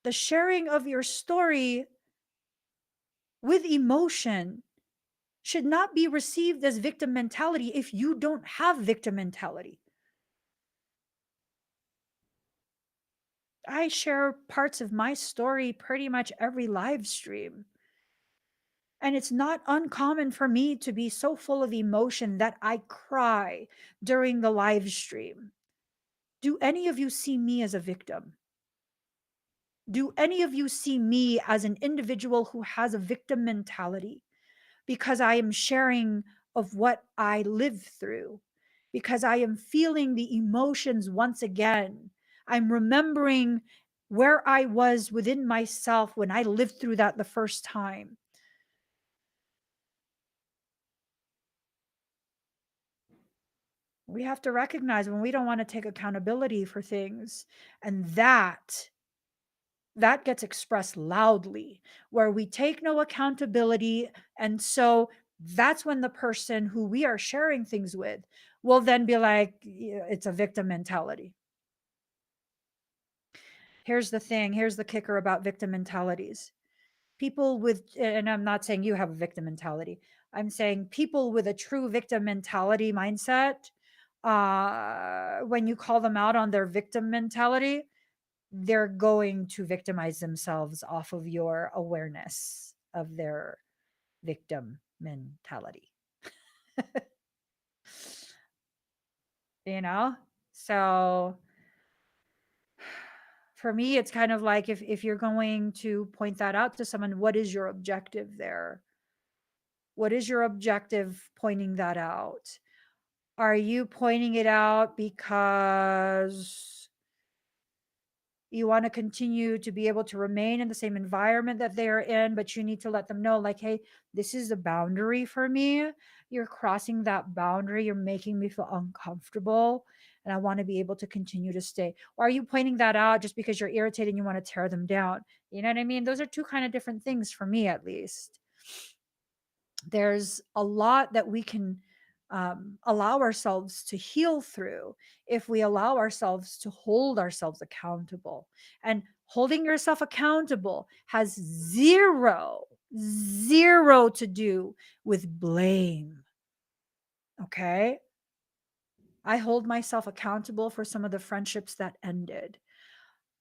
The sharing of your story with emotion should not be received as victim mentality if you don't have victim mentality. I share parts of my story pretty much every live stream. And it's not uncommon for me to be so full of emotion that I cry during the live stream. Do any of you see me as a victim? Do any of you see me as an individual who has a victim mentality? Because I am sharing of what I lived through, because I am feeling the emotions once again. I'm remembering where I was within myself when I lived through that the first time. We have to recognize when we don't want to take accountability for things, and that gets expressed loudly, where we take no accountability. And so that's when the person who we are sharing things with will then be like, "Yeah, it's a victim mentality." Here's the thing, here's the kicker about victim mentalities. People with, and I'm not saying you have a victim mentality, I'm saying people with a true victim mentality mindset, when you call them out on their victim mentality, they're going to victimize themselves off of your awareness of their victim mentality. you know? So for me, it's kind of like, if you're going to point that out to someone, what is your objective there? What is your objective pointing that out? Are you pointing it out because you want to continue to be able to remain in the same environment that they are in, but you need to let them know, like, hey, this is a boundary for me. You're crossing that boundary. You're making me feel uncomfortable. And I want to be able to continue to stay. Or are you pointing that out just because you're irritated and you want to tear them down? You know what I mean? Those are two kind of different things for me, at least. There's a lot that we can allow ourselves to heal through if we allow ourselves to hold ourselves accountable. And holding yourself accountable has zero to do with blame. Okay. I hold myself accountable for some of the friendships that ended.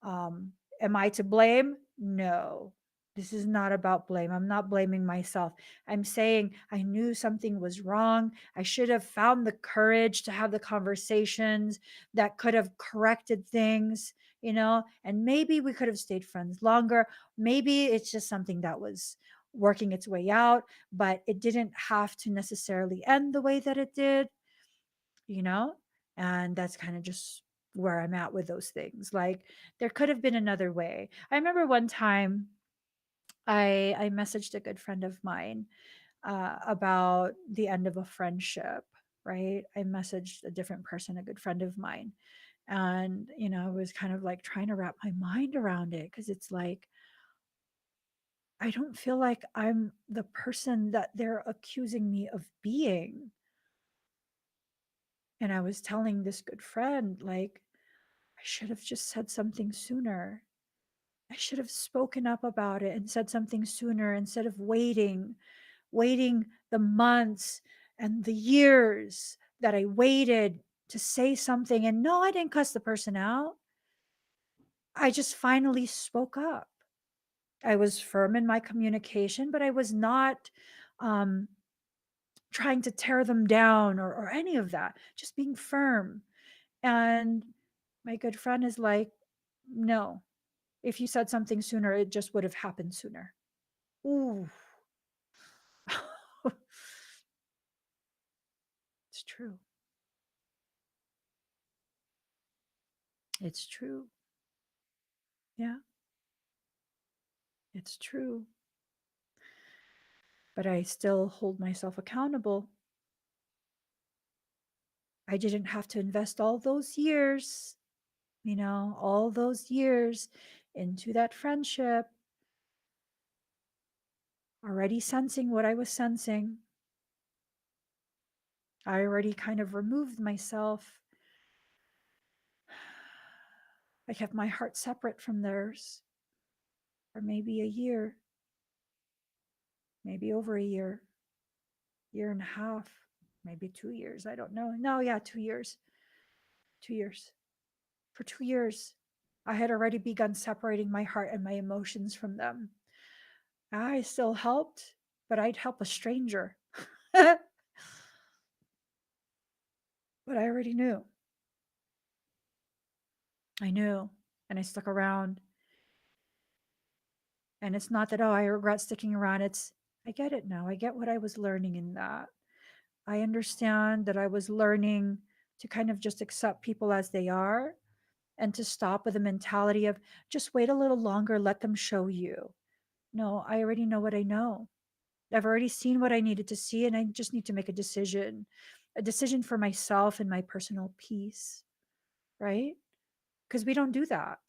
Um, am I to blame? No. This is not about blame. I'm not blaming myself. I'm saying I knew something was wrong. I should have found the courage to have the conversations that could have corrected things, and maybe we could have stayed friends longer. Maybe it's just something that was working its way out, but it didn't have to necessarily end the way that it did, you know? And that's kind of just where I'm at with those things. Like, there could have been another way. I remember one time I messaged a good friend of mine about the end of a friendship, right? I messaged a different person, a good friend of mine. And, I was kind of like trying to wrap my mind around it, because it's like, I don't feel like I'm the person that they're accusing me of being. And I was telling this good friend, like, I should have just said something sooner. I should have spoken up about it and said something sooner, instead of waiting the months and the years that I waited to say something. And no, I didn't cuss the person out. I just finally spoke up. I was firm in my communication, but I was not um, trying to tear them down, or any of that, just being firm. And my good friend is like, no, if you said something sooner, it just would have happened sooner. Ooh. It's true. It's true. Yeah, it's true. But I still hold myself accountable. I didn't have to invest all those years, all those years into that friendship, already sensing what I was sensing. I already kind of removed myself. I kept my heart separate from theirs for maybe a year, maybe over a year and a half, maybe 2 years. I don't know. No, yeah, 2 years. 2 years. For 2 years, I had already begun separating my heart and my emotions from them. I still helped, but I'd help a stranger. But I already knew. I knew. And I stuck around. And it's not that, oh, I regret sticking around. I get it now. I get what I was learning in that. I understand that I was learning to kind of just accept people as they are and to stop with the mentality of just wait a little longer, let them show you. No, I already know what I know. I've already seen what I needed to see, and I just need to make a decision for myself and my personal peace, right? Because we don't do that.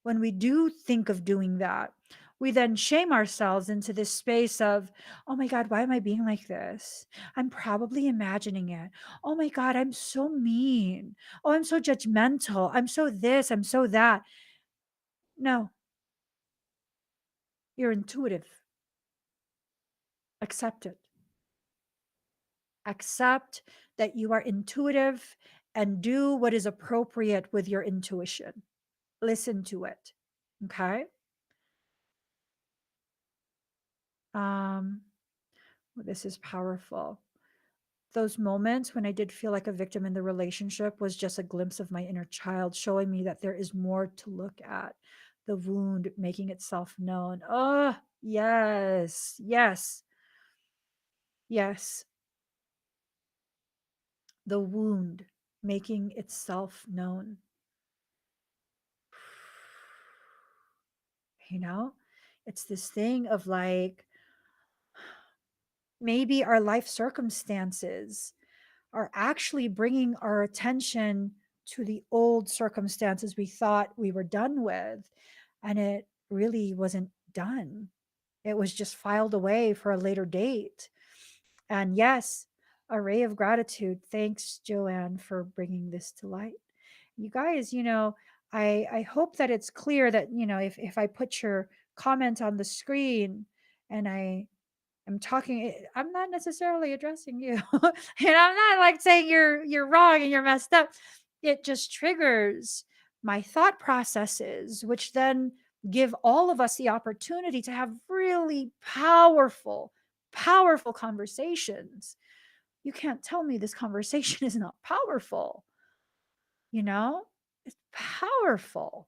When we do think of doing that, we then shame ourselves into this space of, oh my God, why am I being like this? I'm probably imagining it. Oh my God, I'm so mean. Oh, I'm so judgmental. I'm so this, I'm so that. No, you're intuitive. Accept it. Accept that you are intuitive and do what is appropriate with your intuition. Listen to it. Okay. Um, this is powerful. Those moments when I did feel like a victim in the relationship was just a glimpse of my inner child showing me that there is more to look at. The wound making itself known. Oh, yes, yes, yes. The wound making itself known. You know, it's this thing of like maybe our life circumstances are actually bringing our attention to the old circumstances we thought we were done with, and it really wasn't done. It was just filed away for a later date. And yes, a ray of gratitude. Thanks, Joanne, for bringing this to light. You guys, I hope that it's clear that, if I put your comment on the screen and I'm talking, I'm not necessarily addressing you. And I'm not like saying you're wrong and you're messed up. It just triggers my thought processes, which then give all of us the opportunity to have really powerful, powerful conversations. You can't tell me this conversation is not powerful, you know? It's powerful.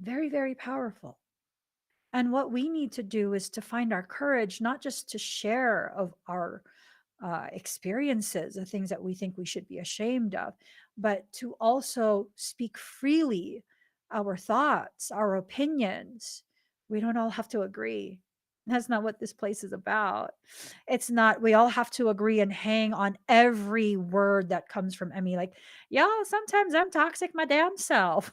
Very, very powerful. And what we need to do is to find our courage, not just to share of our experiences, the things that we think we should be ashamed of, but to also speak freely our thoughts, our opinions. We don't all have to agree. That's not what this place is about. It's not, we all have to agree and hang on every word that comes from Emmy. Like, yeah, sometimes I'm toxic my damn self.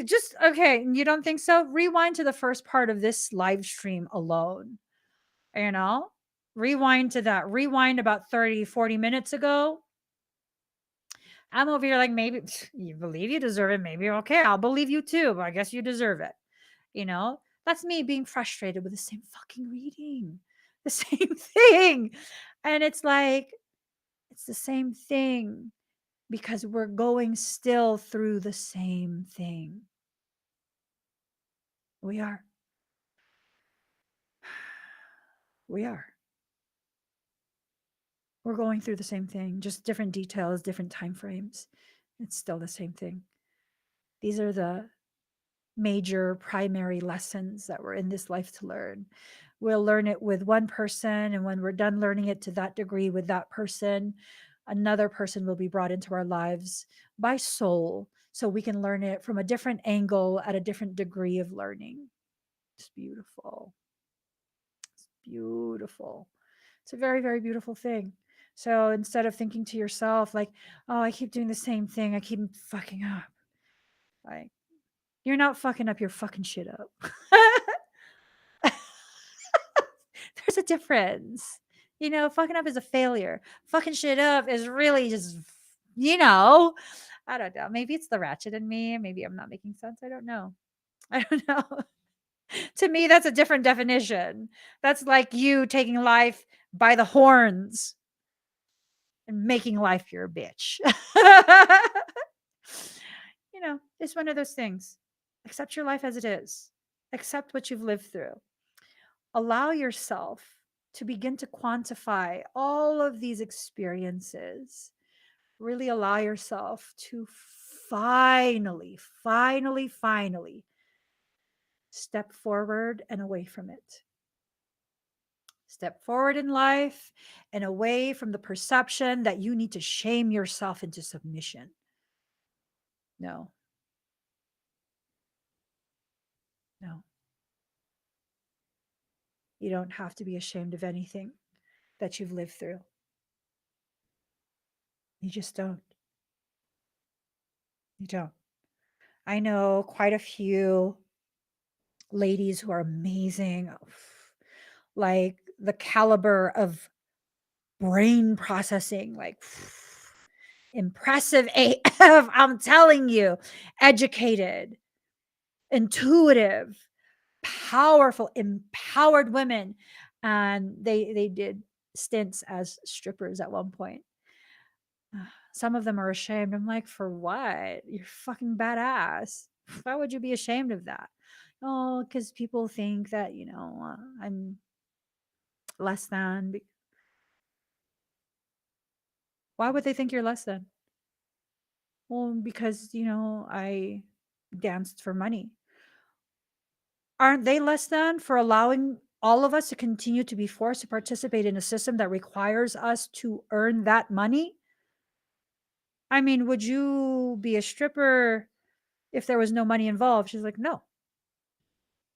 Just okay. You don't think so? Rewind to the first part of this live stream alone. You know, rewind to that. Rewind about 30, 40 minutes ago. I'm over here like, maybe you believe you deserve it. Maybe okay. I'll believe you too, but I guess you deserve it. That's me being frustrated with the same fucking reading, the same thing. And it's like, it's the same thing because we're going still through the same thing. We are. We are. We're going through the same thing, just different details, different time frames. It's still the same thing. These are the major primary lessons that we're in this life to learn. We'll learn it with one person, and when we're done learning it to that degree with that person, Another person will be brought into our lives by soul so we can learn it from a different angle at a different degree of learning. It's beautiful. It's beautiful. It's a very, very beautiful thing. So instead of thinking to yourself, like, oh, I keep doing the same thing, I keep fucking up. Like, you're not fucking up, you're fucking shit up. There's a difference. Fucking up is a failure. Fucking shit up is really just, you know, I don't know. Maybe it's the ratchet in me. Maybe I'm not making sense. I don't know. I don't know. To me, that's a different definition. That's like you taking life by the horns and making life your bitch. It's one of those things. Accept your life as it is, accept what you've lived through. Allow yourself to begin to quantify all of these experiences. Really allow yourself to finally step forward and away from it. Step forward in life and away from the perception that you need to shame yourself into submission. No, no. You don't have to be ashamed of anything that you've lived through. You just don't. You don't. I know quite a few ladies who are amazing, like the caliber of brain processing, like impressive AF. I'm telling you, educated, intuitive, powerful, empowered women. And they did stints as strippers at one point. Some of them are ashamed. I'm like, for what? You're fucking badass. Why would you be ashamed of that? Oh, because people think that, I'm less than. Why would they think you're less than? Well, because, I danced for money. Aren't they less than for allowing all of us to continue to be forced to participate in a system that requires us to earn that money? I mean, would you be a stripper if there was no money involved? She's like, no.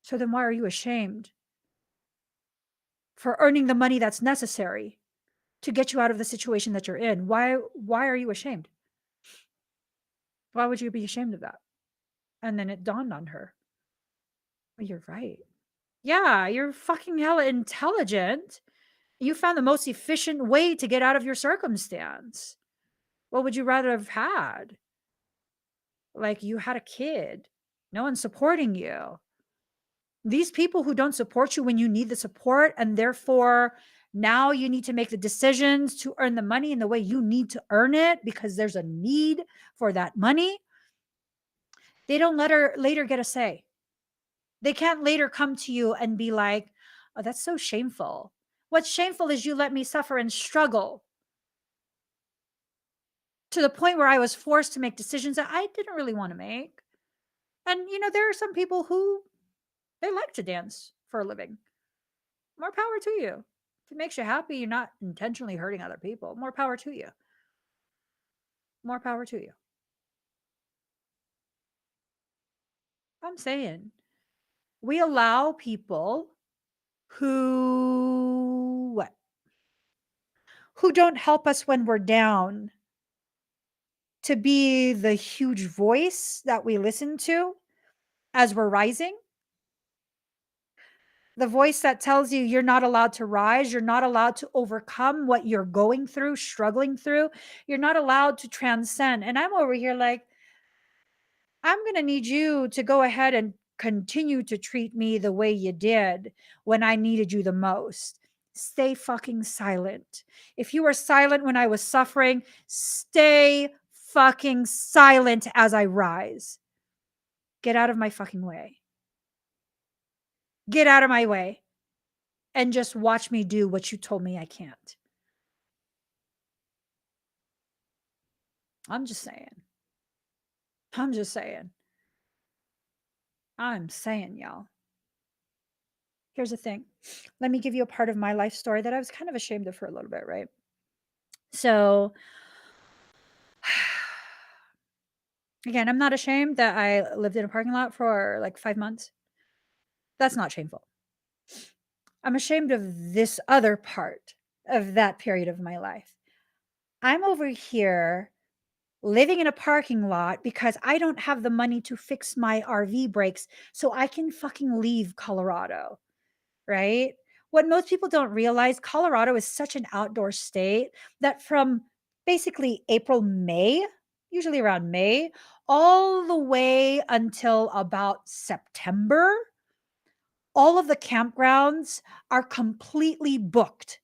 So then why are you ashamed for earning the money that's necessary to get you out of the situation that you're in? Why are you ashamed? Why would you be ashamed of that? And then it dawned on her. Oh, you're right. Yeah, you're fucking hella intelligent. You found the most efficient way to get out of your circumstance. What would you rather have had? Like, you had a kid, no one's supporting you. These people who don't support you when you need the support, and therefore now you need to make the decisions to earn the money in the way you need to earn it because there's a need for that money. They don't later get a say. They can't later come to you and be like, oh, that's so shameful. What's shameful is you let me suffer and struggle to the point where I was forced to make decisions that I didn't really want to make. And, there are some people who they like to dance for a living. More power to you. If it makes you happy, you're not intentionally hurting other people. More power to you. More power to you. I'm saying we allow people what? Who don't help us when we're down to be the huge voice that we listen to as we're rising. The voice that tells you you're not allowed to rise, you're not allowed to overcome what you're going through, struggling through. You're not allowed to transcend. And I'm over here like, I'm going to need you to go ahead and continue to treat me the way you did when I needed you the most. Stay fucking silent. If you were silent when I was suffering, stay fucking silent as I rise. Get out of my fucking way. Get out of my way and just watch me do what you told me I can't. I'm just saying. I'm just saying. I'm saying, y'all. Here's the thing. Let me give you a part of my life story that I was kind of ashamed of for a little bit, right? So Again, I'm not ashamed that I lived in a parking lot for like 5 months. That's not shameful. I'm ashamed of this other part of that period of my life. I'm over here living in a parking lot because I don't have the money to fix my RV brakes so I can fucking leave Colorado, right? What most people don't realize, Colorado is such an outdoor state that from basically April, May, usually around May, all the way until about September, all of the campgrounds are completely booked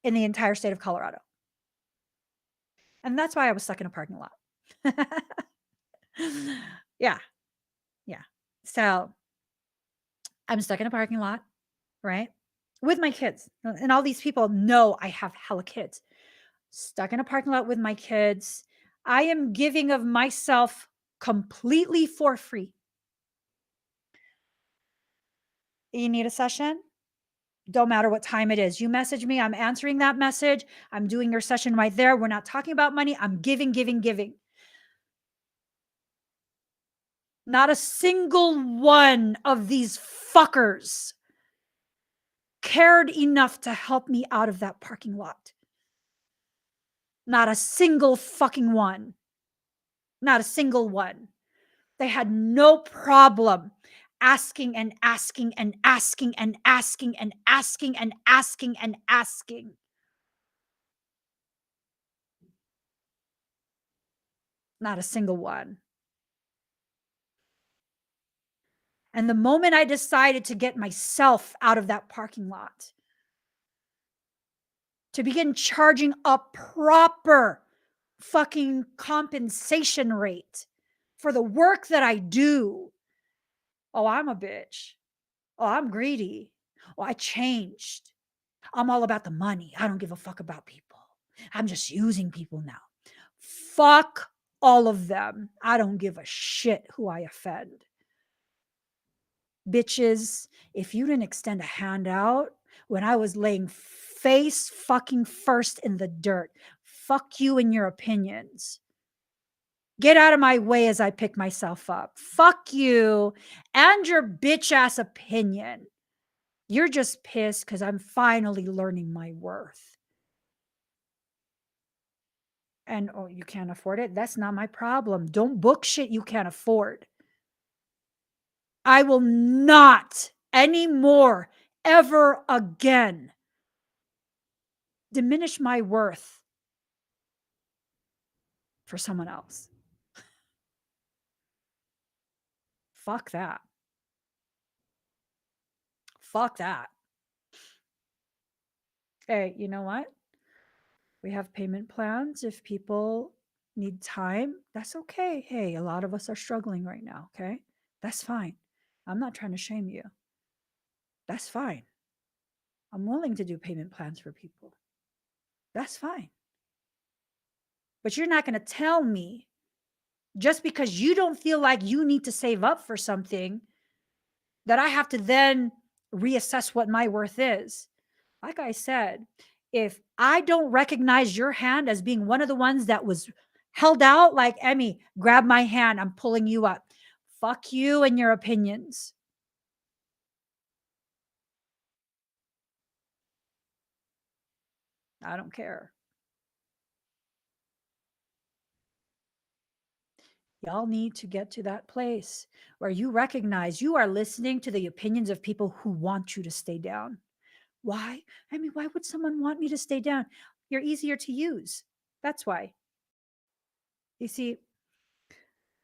in the entire state of Colorado. And that's why I was stuck in a parking lot. Yeah. Yeah. So I'm stuck in a parking lot, right? With my kids. And all these people know I have hella kids. Stuck in a parking lot with my kids. I am giving of myself completely for free. You need a session? Don't matter what time it is. You message me, I'm answering that message. I'm doing your session right there. We're not talking about money. I'm giving, giving, giving. Not a single one of these fuckers cared enough to help me out of that parking lot. Not a single fucking one. Not a single one. They had no problem asking and asking and asking and asking and asking and asking and asking. Not a single one. And the moment I decided to get myself out of that parking lot, to begin charging a proper fucking compensation rate for the work that I do. Oh, I'm a bitch. Oh, I'm greedy. Oh, I changed. I'm all about the money. I don't give a fuck about people. I'm just using people now. Fuck all of them. I don't give a shit who I offend. Bitches, if you didn't extend a hand out when I was laying face fucking first in the dirt, fuck you and your opinions. Get out of my way as I pick myself up. Fuck you and your bitch ass opinion. You're just pissed because I'm finally learning my worth. And oh, you can't afford it? That's not my problem. Don't book shit you can't afford. I will not anymore, ever again, diminish my worth for someone else. Fuck that. Fuck that. Hey, you know what? We have payment plans. If people need time, that's okay. Hey, a lot of us are struggling right now. Okay. That's fine. I'm not trying to shame you. That's fine. I'm willing to do payment plans for people. That's fine. But you're not going to tell me just because you don't feel like you need to save up for something that I have to then reassess what my worth is. Like I said, if I don't recognize your hand as being one of the ones that was held out, like Emmy, grab my hand, I'm pulling you up. Fuck you and your opinions. I don't care. Y'all need to get to that place where you recognize you are listening to the opinions of people who want you to stay down. Why? I mean, why would someone want me to stay down? You're easier to use. That's why. You see,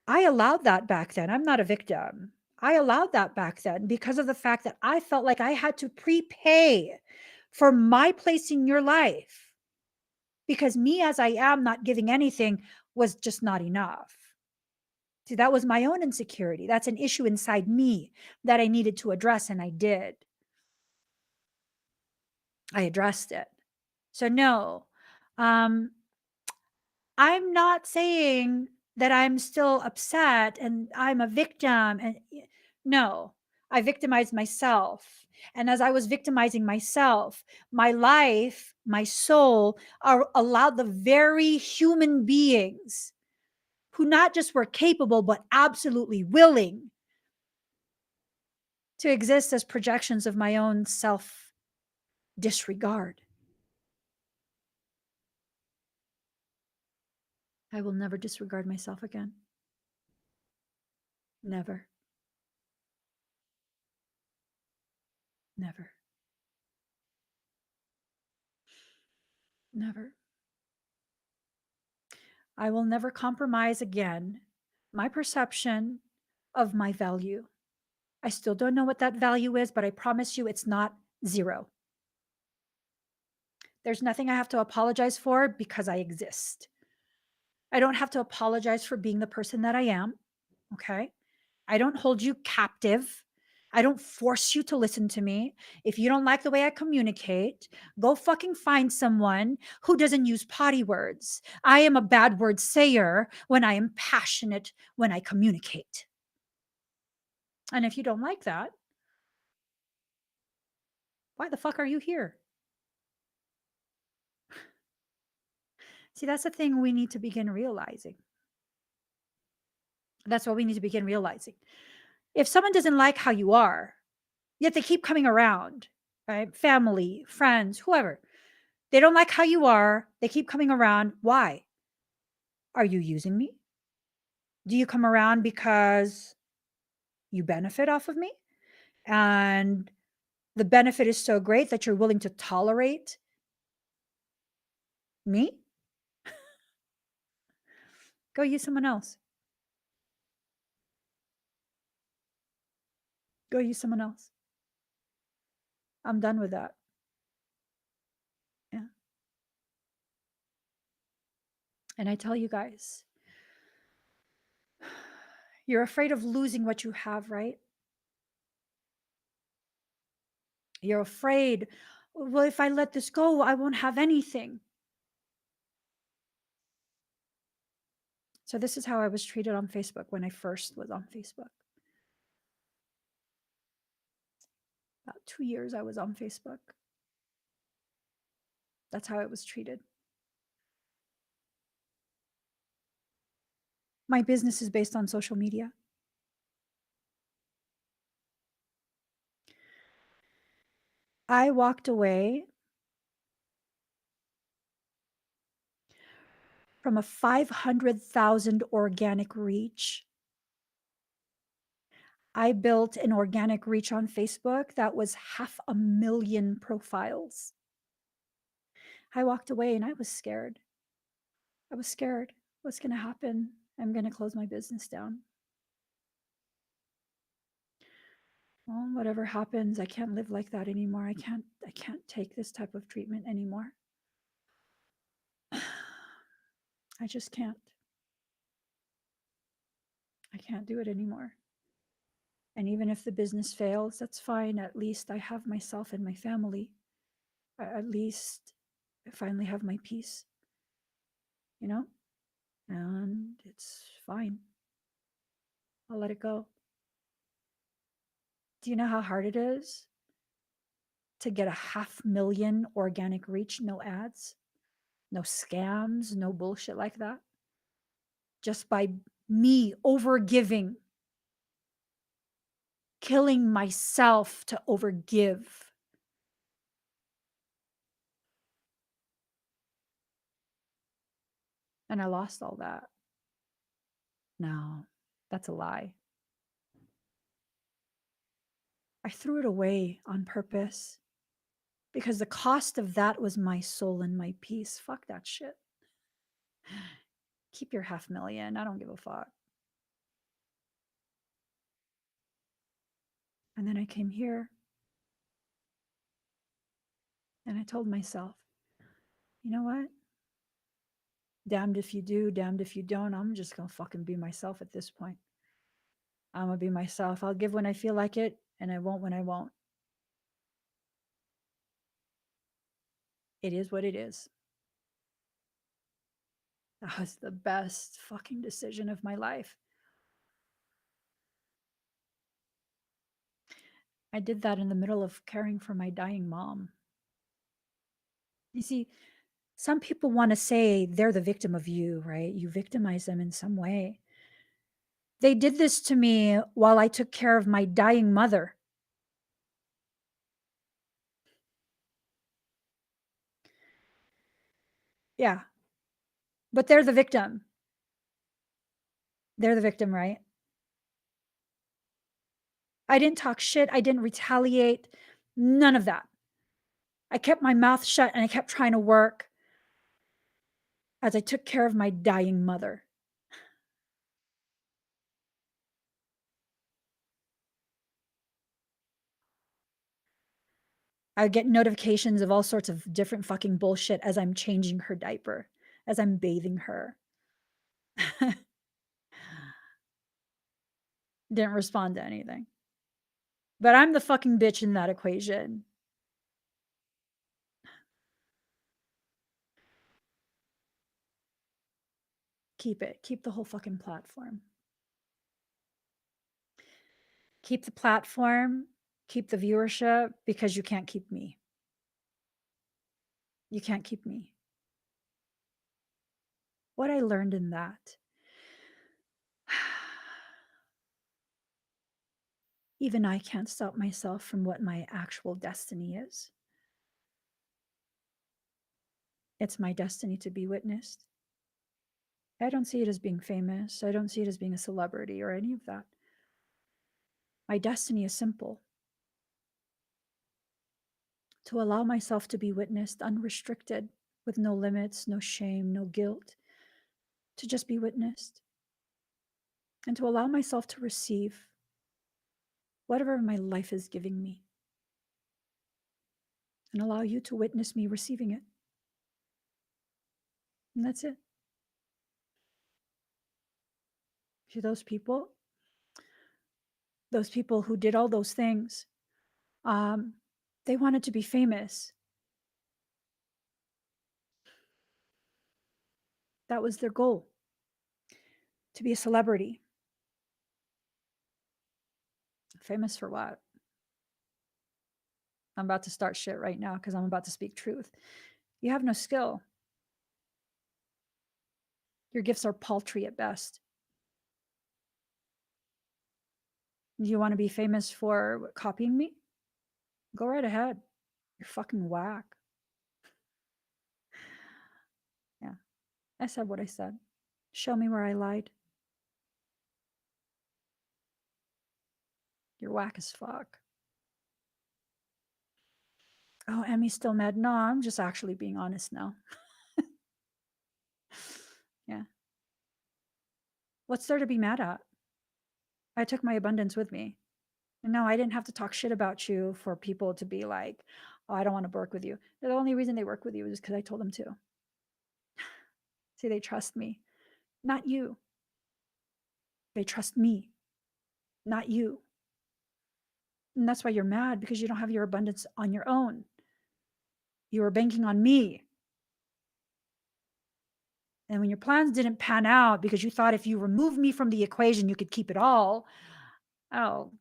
I allowed that back then. I'm not a victim. I allowed that back then because of the fact that I felt like I had to prepay for my place in your life because me as I am not giving anything was just not enough. See, that was my own insecurity. That's an issue inside me that I needed to address, and I did. I addressed it. So, no, um, I'm not saying that I'm still upset and I'm a victim. And no, I victimized myself. And as I was victimizing myself, my life, my soul, allowed the very human beings who not just were capable, but absolutely willing to exist as projections of my own self disregard. I will never disregard myself again. Never, never, never. I will never compromise again my perception of my value. I still don't know what that value is, but I promise you it's not zero. There's nothing I have to apologize for because I exist. I don't have to apologize for being the person that I am. Okay. I don't hold you captive. I don't force you to listen to me. If you don't like the way I communicate, go fucking find someone who doesn't use potty words. I am a bad word sayer when I am passionate when I communicate. And if you don't like that, why the fuck are you here? See, that's the thing we need to begin realizing. That's what we need to begin realizing. If someone doesn't like how you are, yet they keep coming around, right? Family, friends, whoever, they don't like how you are, they keep coming around. Why? Are you using me? Do you come around because you benefit off of me? And the benefit is so great that you're willing to tolerate me? Go use someone else. Go use someone else. I'm done with that. Yeah. And I tell you guys, you're afraid of losing what you have, right? You're afraid, well, if I let this go, I won't have anything. So, this is how I was treated on Facebook when I first was on Facebook. About 2 years I was on Facebook. That's how I was treated. My business is based on social media. I walked away from a 500,000 organic reach. I built an organic reach on Facebook that was 500,000 profiles. I walked away and I was scared. I was scared. What's going to happen? I'm going to close my business down. Well, whatever happens, I can't live like that anymore. I can't take this type of treatment anymore. I just can't. I can't do it anymore. And even if the business fails, that's fine. At least I have myself and my family. At least I finally have my peace, you know? And it's fine. I'll let it go. Do you know how hard it is to get a 500,000 organic reach, no ads, no scams, no bullshit like that? Just by me overgiving, killing myself to overgive. And I lost all that. No, that's a lie. I threw it away on purpose because the cost of that was my soul and my peace. Fuck that shit. Keep your 500,000. I don't give a fuck. And then I came here and I told myself, you know what? Damned if you do, damned if you don't. I'm just going to fucking be myself at this point. I'm going to be myself. I'll give when I feel like it and I won't when I won't. It is what it is. That was the best fucking decision of my life. I did that in the middle of caring for my dying mom. You see, some people want to say they're the victim of you, right? You victimize them in some way. They did this to me while I took care of my dying mother. Yeah, but they're the victim. They're the victim, right? I didn't talk shit. I didn't retaliate. None of that. I kept my mouth shut and I kept trying to work as I took care of my dying mother. I get notifications of all sorts of different fucking bullshit as I'm changing her diaper, as I'm bathing her. Didn't respond to anything. But I'm the fucking bitch in that equation. Keep it. Keep the whole fucking platform. Keep the platform, keep the viewership, because you can't keep me. You can't keep me. What I learned in that, even I can't stop myself from what my actual destiny is. It's my destiny to be witnessed. I don't see it as being famous. I don't see it as being a celebrity or any of that. My destiny is simple: to allow myself to be witnessed unrestricted, with no limits, no shame, no guilt, to just be witnessed, and to allow myself to receive whatever my life is giving me, and allow you to witness me receiving it. And that's it. See, those people who did all those things, um, they wanted to be famous. That was their goal, to be a celebrity. Famous for what? I'm about to start shit right now because I'm about to speak truth. You have no skill. Your gifts are paltry at best. You want to be famous for copying me? Go right ahead. You're fucking whack. Yeah, I said what I said. Show me where I lied. You're whack as fuck. Oh, Emmy's still mad. No, I'm just actually being honest now. Yeah. What's there to be mad at? I took my abundance with me. And no, I didn't have to talk shit about you for people to be like, oh, I don't want to work with you. The only reason they work with you is because I told them to. See, they trust me, not you. They trust me, not you. And that's why you're mad, because you don't have your abundance on your own. You were banking on me. And when your plans didn't pan out because you thought if you remove me from the equation, you could keep it all. Oh,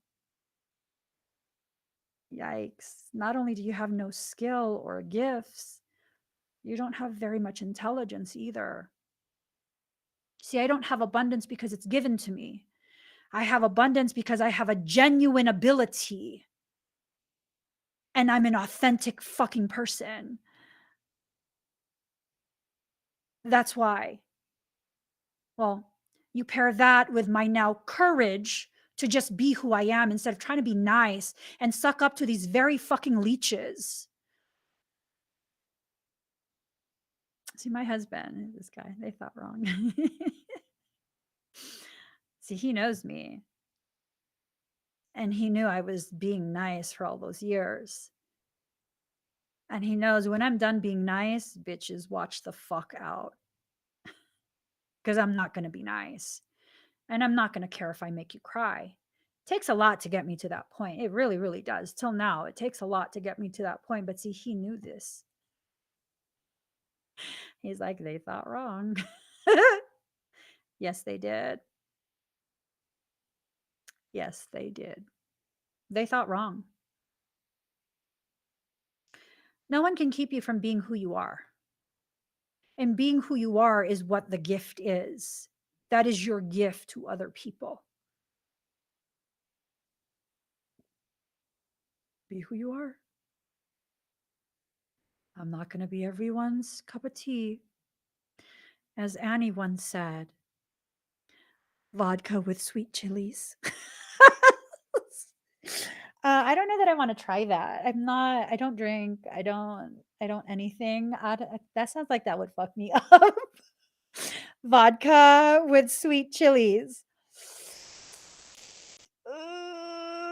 yikes. Not only do you have no skill or gifts, you don't have very much intelligence either. See, I don't have abundance because it's given to me. I have abundance because I have a genuine ability and I'm an authentic fucking person. That's why. Well, you pair that with my now courage to just be who I am instead of trying to be nice and suck up to these very fucking leeches. See, my husband, this guy, they thought wrong. See, he knows me. And he knew I was being nice for all those years. And he knows when I'm done being nice, bitches, watch the fuck out. Because I'm not going to be nice. And I'm not going to care if I make you cry. It takes a lot to get me to that point. It really, really does. Till now, it takes a lot to get me to that point. But see, he knew this. He's like, they thought wrong. Yes, they did. Yes, they did. They thought wrong. No one can keep you from being who you are. And being who you are is what the gift is. That is your gift to other people. Be who you are. I'm not going to be everyone's cup of tea. As Annie once said, vodka with sweet chilies. I don't know that I want to try that. I don't drink. I don't anything. That sounds like that would fuck me up. Vodka with sweet chilies.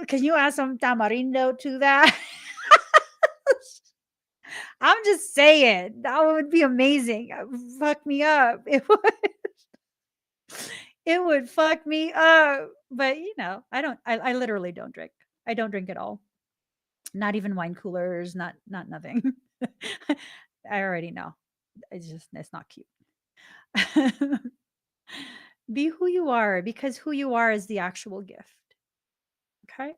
Can you add some tamarindo to that? I'm just saying that would be amazing. Fuck me up. It would fuck me up. But I literally don't drink. I don't drink at all. Not even wine coolers, not nothing. I already know. It's not cute. Be who you are because who you are is the actual gift. Okay?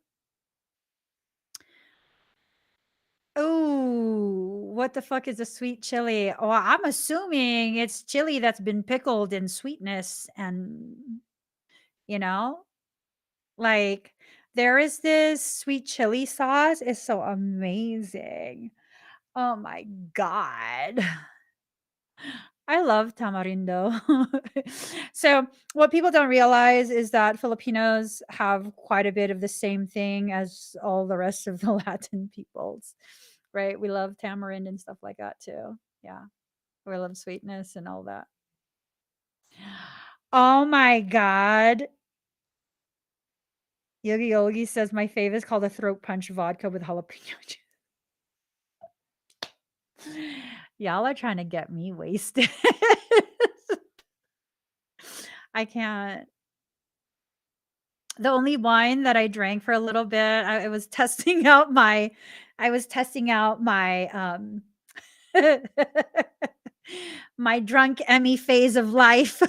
Oh, what the fuck is a sweet chili? Oh, I'm assuming it's chili that's been pickled in sweetness and, you know, like there is this sweet chili sauce. It's so amazing. Oh my God. I love tamarindo. So, what people don't realize is that Filipinos have quite a bit of the same thing as all the rest of the Latin peoples, right? We love tamarind and stuff like that too. Yeah. We love sweetness and all that. Oh my God. Yogi Yogi says my fave is called a throat punch vodka with jalapeno juice. Y'all are trying to get me wasted. I can't. The only wine that I drank for a little bit, I was testing out my my drunk Emmy phase of life.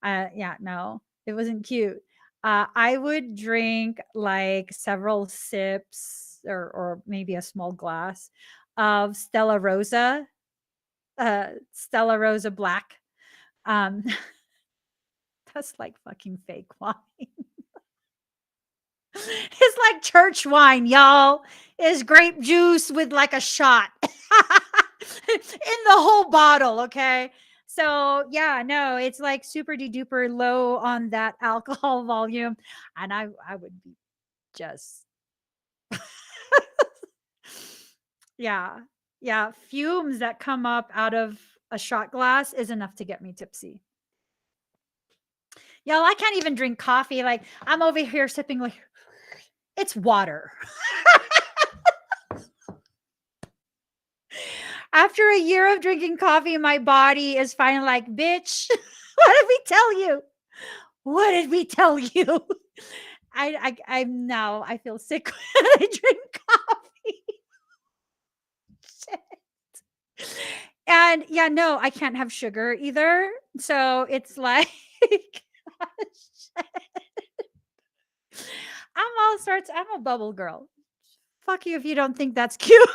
Yeah, no, it wasn't cute. I would drink like several sips or maybe a small glass of Stella Rosa Black. Um, that's like fucking fake wine. It's like church wine, y'all. It's grape juice with like a shot in the whole bottle, okay? So, yeah, no, it's like super de duper low on that alcohol volume. And I would be just, yeah, yeah, fumes that come up out of a shot glass is enough to get me tipsy. Y'all, I can't even drink coffee. Like, I'm over here sipping, like, it's water. After a year of drinking coffee, my body is finally like, bitch, what did we tell you? What did we tell you? I'm now, I feel sick when I drink coffee. Shit. And yeah, no, I can't have sugar either. So it's like, I'm all sorts, I'm a bubble girl. Fuck you if you don't think that's cute.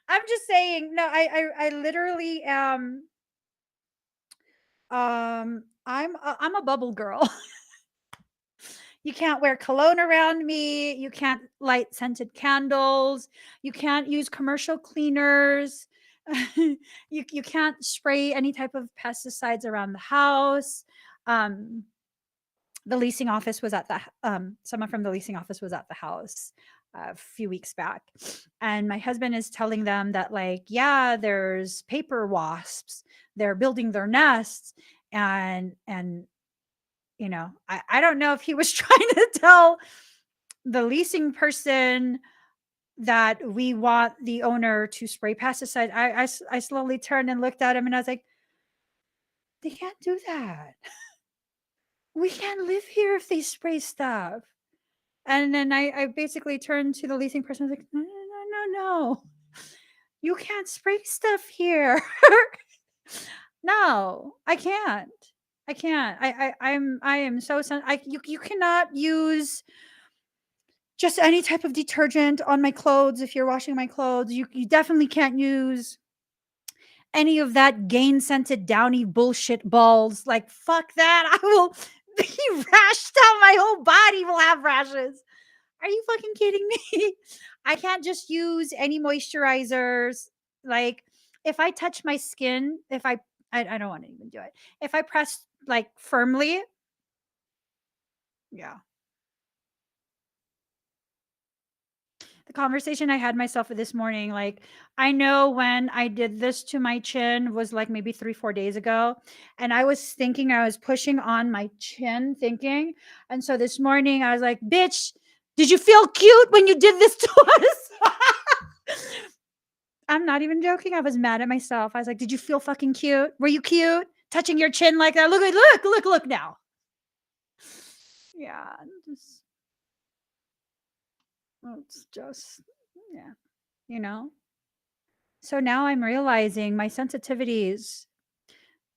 I'm just saying, no, I literally am. I'm a bubble girl. You can't wear cologne around me. You can't light scented candles. You can't use commercial cleaners. You can't spray any type of pesticides around the house. Um, the leasing office was at the someone from the leasing office was at the house a few weeks back, and my husband is telling them that, like, yeah, there's paper wasps, they're building their nests, and I don't know if he was trying to tell the leasing person that we want the owner to spray pesticides. I slowly turned and looked at him and I was like, they can't do that. We can't live here if they spray stuff. And then I basically turned to the leasing person. I was like, no, no, no, no, no. You can't spray stuff here. No, I can't. I can't. I am so you cannot use Just any type of detergent on my clothes if you're washing my clothes. You definitely can't use any of that gain scented downy bullshit balls. Like, fuck that. I will be rashed out. My whole body will have rashes. Are you fucking kidding me? I can't just use any moisturizers. Like, if I touch my skin, if I don't want to even do it. If I press like firmly, yeah. The conversation I had myself with this morning, like, I know when I did this to my chin was like maybe 3, 4 days ago. And I was thinking I was pushing on my chin, thinking. And so this morning I was like, bitch, did you feel cute when you did this to us? I'm not even joking. I was mad at myself. I was like, did you feel fucking cute? Were you cute? Touching your chin like that. Look now. Yeah. It's just, yeah, you know? So now I'm realizing my sensitivities,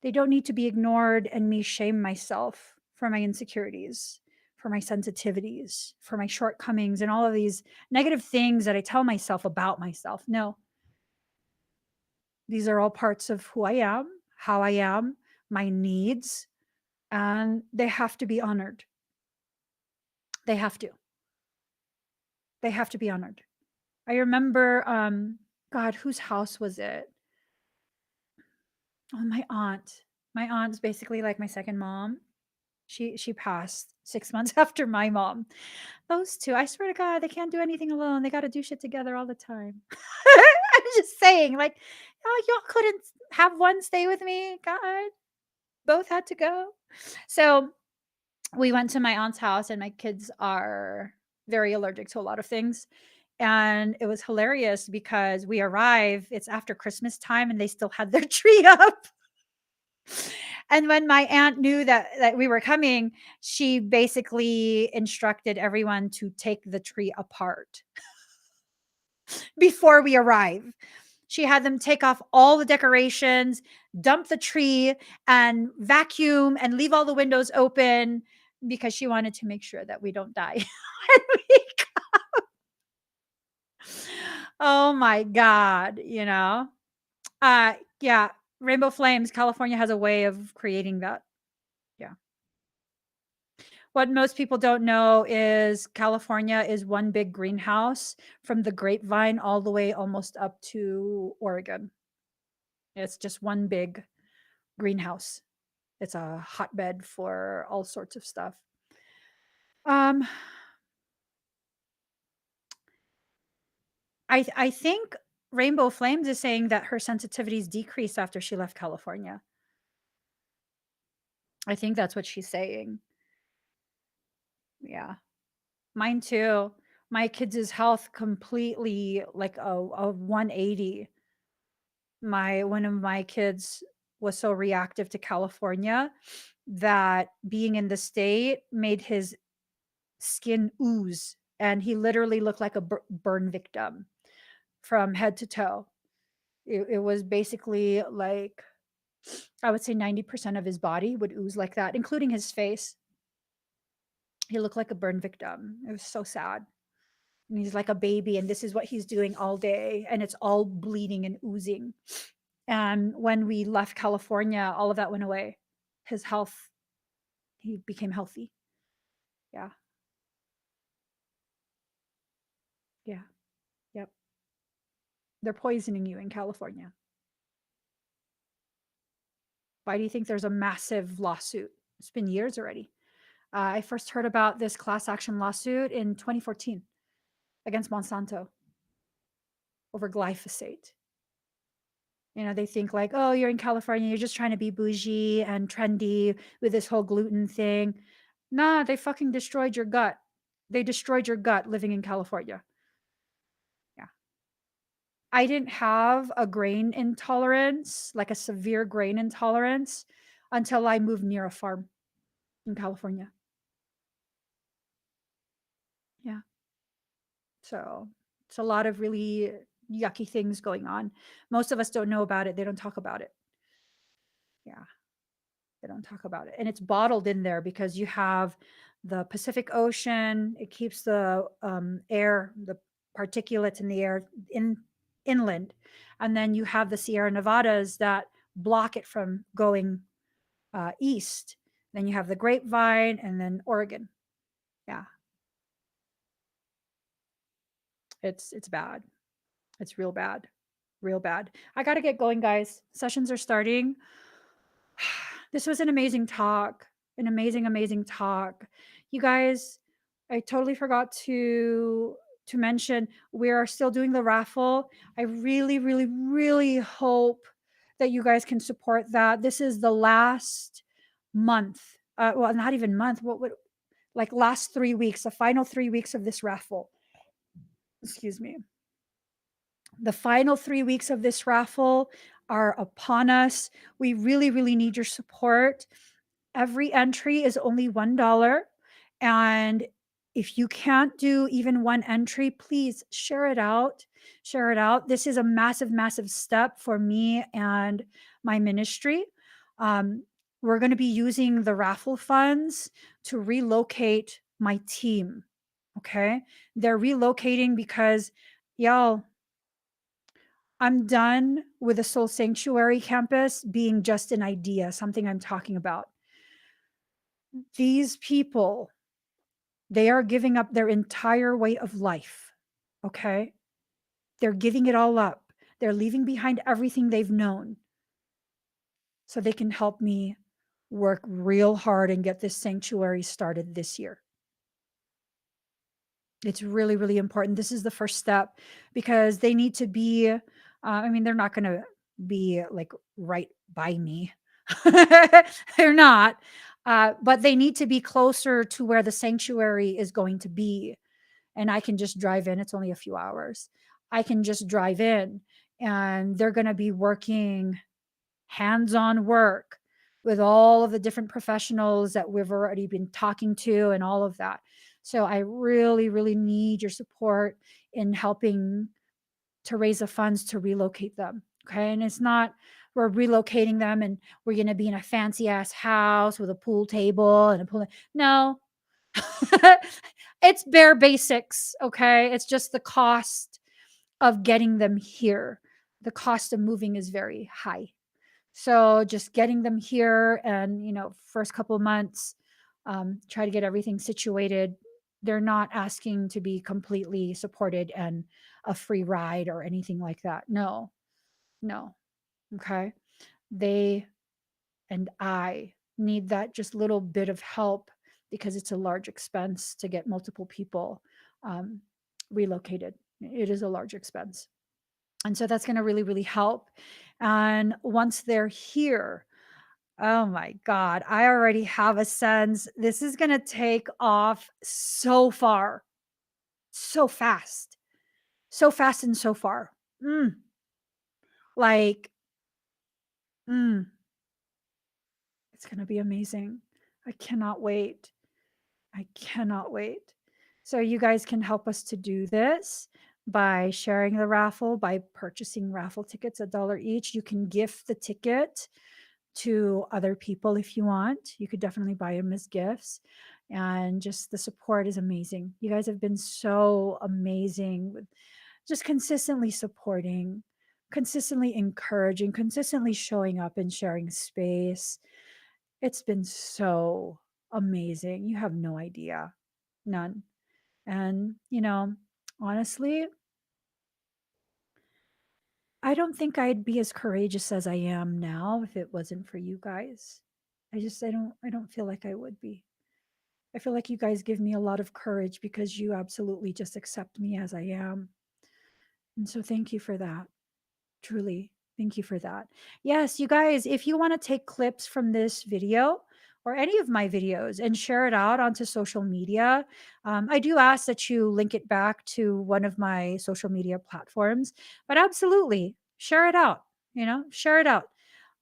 they don't need to be ignored and me shame myself for my insecurities, for my sensitivities, for my shortcomings, and all of these negative things that I tell myself about myself. No, these are all parts of who I am, how I am, my needs, and they have to be honored. They have to. They have to be honored. I remember, God, whose house was it? Oh, my aunt. My aunt's basically like my second mom. She passed 6 months after my mom. Those 2, I swear to God, they can't do anything alone. They gotta do shit together all the time. I'm just saying, like, "Oh, y'all couldn't have one stay with me? God, both had to go." So, we went to my aunt's house, and my kids are very allergic to a lot of things, and it was hilarious because we arrive, it's after Christmas time, and they still had their tree up. And when my aunt knew that we were coming, she basically instructed everyone to take the tree apart before we arrive. She had them take off all the decorations, dump the tree, and vacuum and leave all the windows open because she wanted to make sure that we don't die. when we Oh my God, you know? Yeah, Rainbow Flames, California has a way of creating that. Yeah. What most people don't know is California is one big greenhouse from the grapevine all the way almost up to Oregon. It's just one big greenhouse. It's a hotbed for all sorts of stuff. Um, I think Rainbow Flames is saying that her sensitivities decreased after she left California. I think that's what she's saying. Yeah. Mine too. My kids' health completely like a 180. My One of my kids was so reactive to California that being in the state made his skin ooze, and he literally looked like a burn victim from head to toe. It was basically like, I would say 90% of his body would ooze like that, including his face. He looked like a burn victim. It was so sad. And he's like a baby, and this is what he's doing all day, and it's all bleeding and oozing. And when we left California, all of that went away. His health, he became healthy. Yeah. Yeah. Yep. They're poisoning you in California. Why do you think there's a massive lawsuit? It's been years already. I first heard about this class action lawsuit in 2014 against Monsanto over glyphosate. They think like, oh, you're in California, you're just trying to be bougie and trendy with this whole gluten thing. Nah, they fucking destroyed your gut. They destroyed your gut living in California. Yeah. I didn't have a grain intolerance, like a severe grain intolerance, until I moved near a farm in California. Yeah. So it's a lot of really yucky things going on. Most of us don't know about it. They don't talk about it. Yeah. They don't talk about it. And it's bottled in there because you have the Pacific Ocean. It keeps the air, the particulates in the air inland. And then you have the Sierra Nevadas that block it from going east. Then you have the Grapevine and then Oregon. Yeah, it's bad. It's real bad. Real bad. I got to get going, guys. Sessions are starting. This was an amazing talk. An amazing, amazing talk. You guys, I totally forgot to mention we are still doing the raffle. I really, really, really hope that you guys can support that. This is the last month. Well, not even month. What would like last 3 weeks, the final 3 weeks of this raffle. Excuse me. The final 3 weeks of this raffle are upon us. We really, really need your support. Every entry is only $1. And if you can't do even one entry, please share it out. Share it out. This is a massive, massive step for me and my ministry. We're going to be using the raffle funds to relocate my team. Okay. They're relocating because, y'all, I'm done with the Soul Sanctuary campus being just an idea, something I'm talking about. These people, they are giving up their entire way of life. Okay. They're giving it all up. They're leaving behind everything they've known so they can help me work real hard and get this sanctuary started this year. It's really, really important. This is the first step because they need to be, I mean, they're not going to be like right by me. They're not. But they need to be closer to where the sanctuary is going to be. And I can just drive in. It's only a few hours. I can just drive in and they're going to be working hands-on work with all of the different professionals that we've already been talking to and all of that. So I really, really need your support in helping to raise the funds to relocate them. Okay. And it's not, we're relocating them and we're going to be in a fancy ass house with a pool table and a pool. No, it's bare basics. Okay. It's just the cost of getting them here. The cost of moving is very high. So just getting them here and, first couple of months, try to get everything situated. They're not asking to be completely supported and a free ride or anything like that. No, no. Okay. They and I need that just little bit of help because it's a large expense to get multiple people relocated. It is a large expense. And so that's going to really, really help. And once they're here, oh my God, I already have a sense this is going to take off so far, so fast and so far. Like, mm, it's going to be amazing. I cannot wait. I cannot wait. So you guys can help us to do this by sharing the raffle, by purchasing raffle tickets $1 each. You can gift the ticket to other people if you want. You could definitely buy them as gifts. And just the support is amazing. You guys have been so amazing with just consistently supporting, consistently encouraging, consistently showing up and sharing space. It's been so amazing. You have no idea. None. And, honestly, I don't think I'd be as courageous as I am now if it wasn't for you guys. I don't feel like I would be. I feel like you guys give me a lot of courage because you absolutely just accept me as I am. And so thank you for that. Truly, thank you for that. Yes, you guys, if you want to take clips from this video or any of my videos and share it out onto social media, I do ask that you link it back to one of my social media platforms, but absolutely share it out, share it out.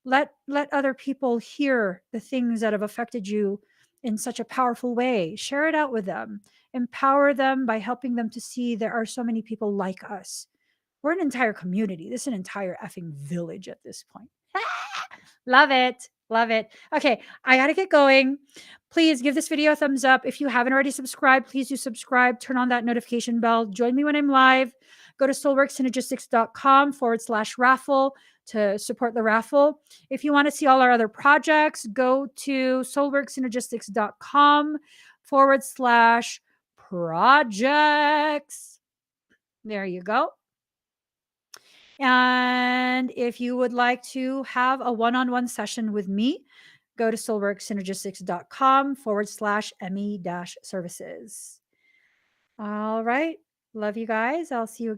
Let other people hear the things that have affected you in such a powerful way. Share it out with them. Empower them by helping them to see there are so many people like us. We're an entire community. This is an entire effing village at this point. Love it. Love it. Okay, I gotta get going. Please give this video a thumbs up. If you haven't already subscribed, please do subscribe. Turn on that notification bell. Join me when I'm live. Go to soulworksynergistics.com/raffle to support the raffle. If you want to see all our other projects, go to soulworksynergistics.com/projects. There you go. And if you would like to have a one-on-one session with me, go to soulworksynergistics.com/ME-services. All right. Love you guys. I'll see you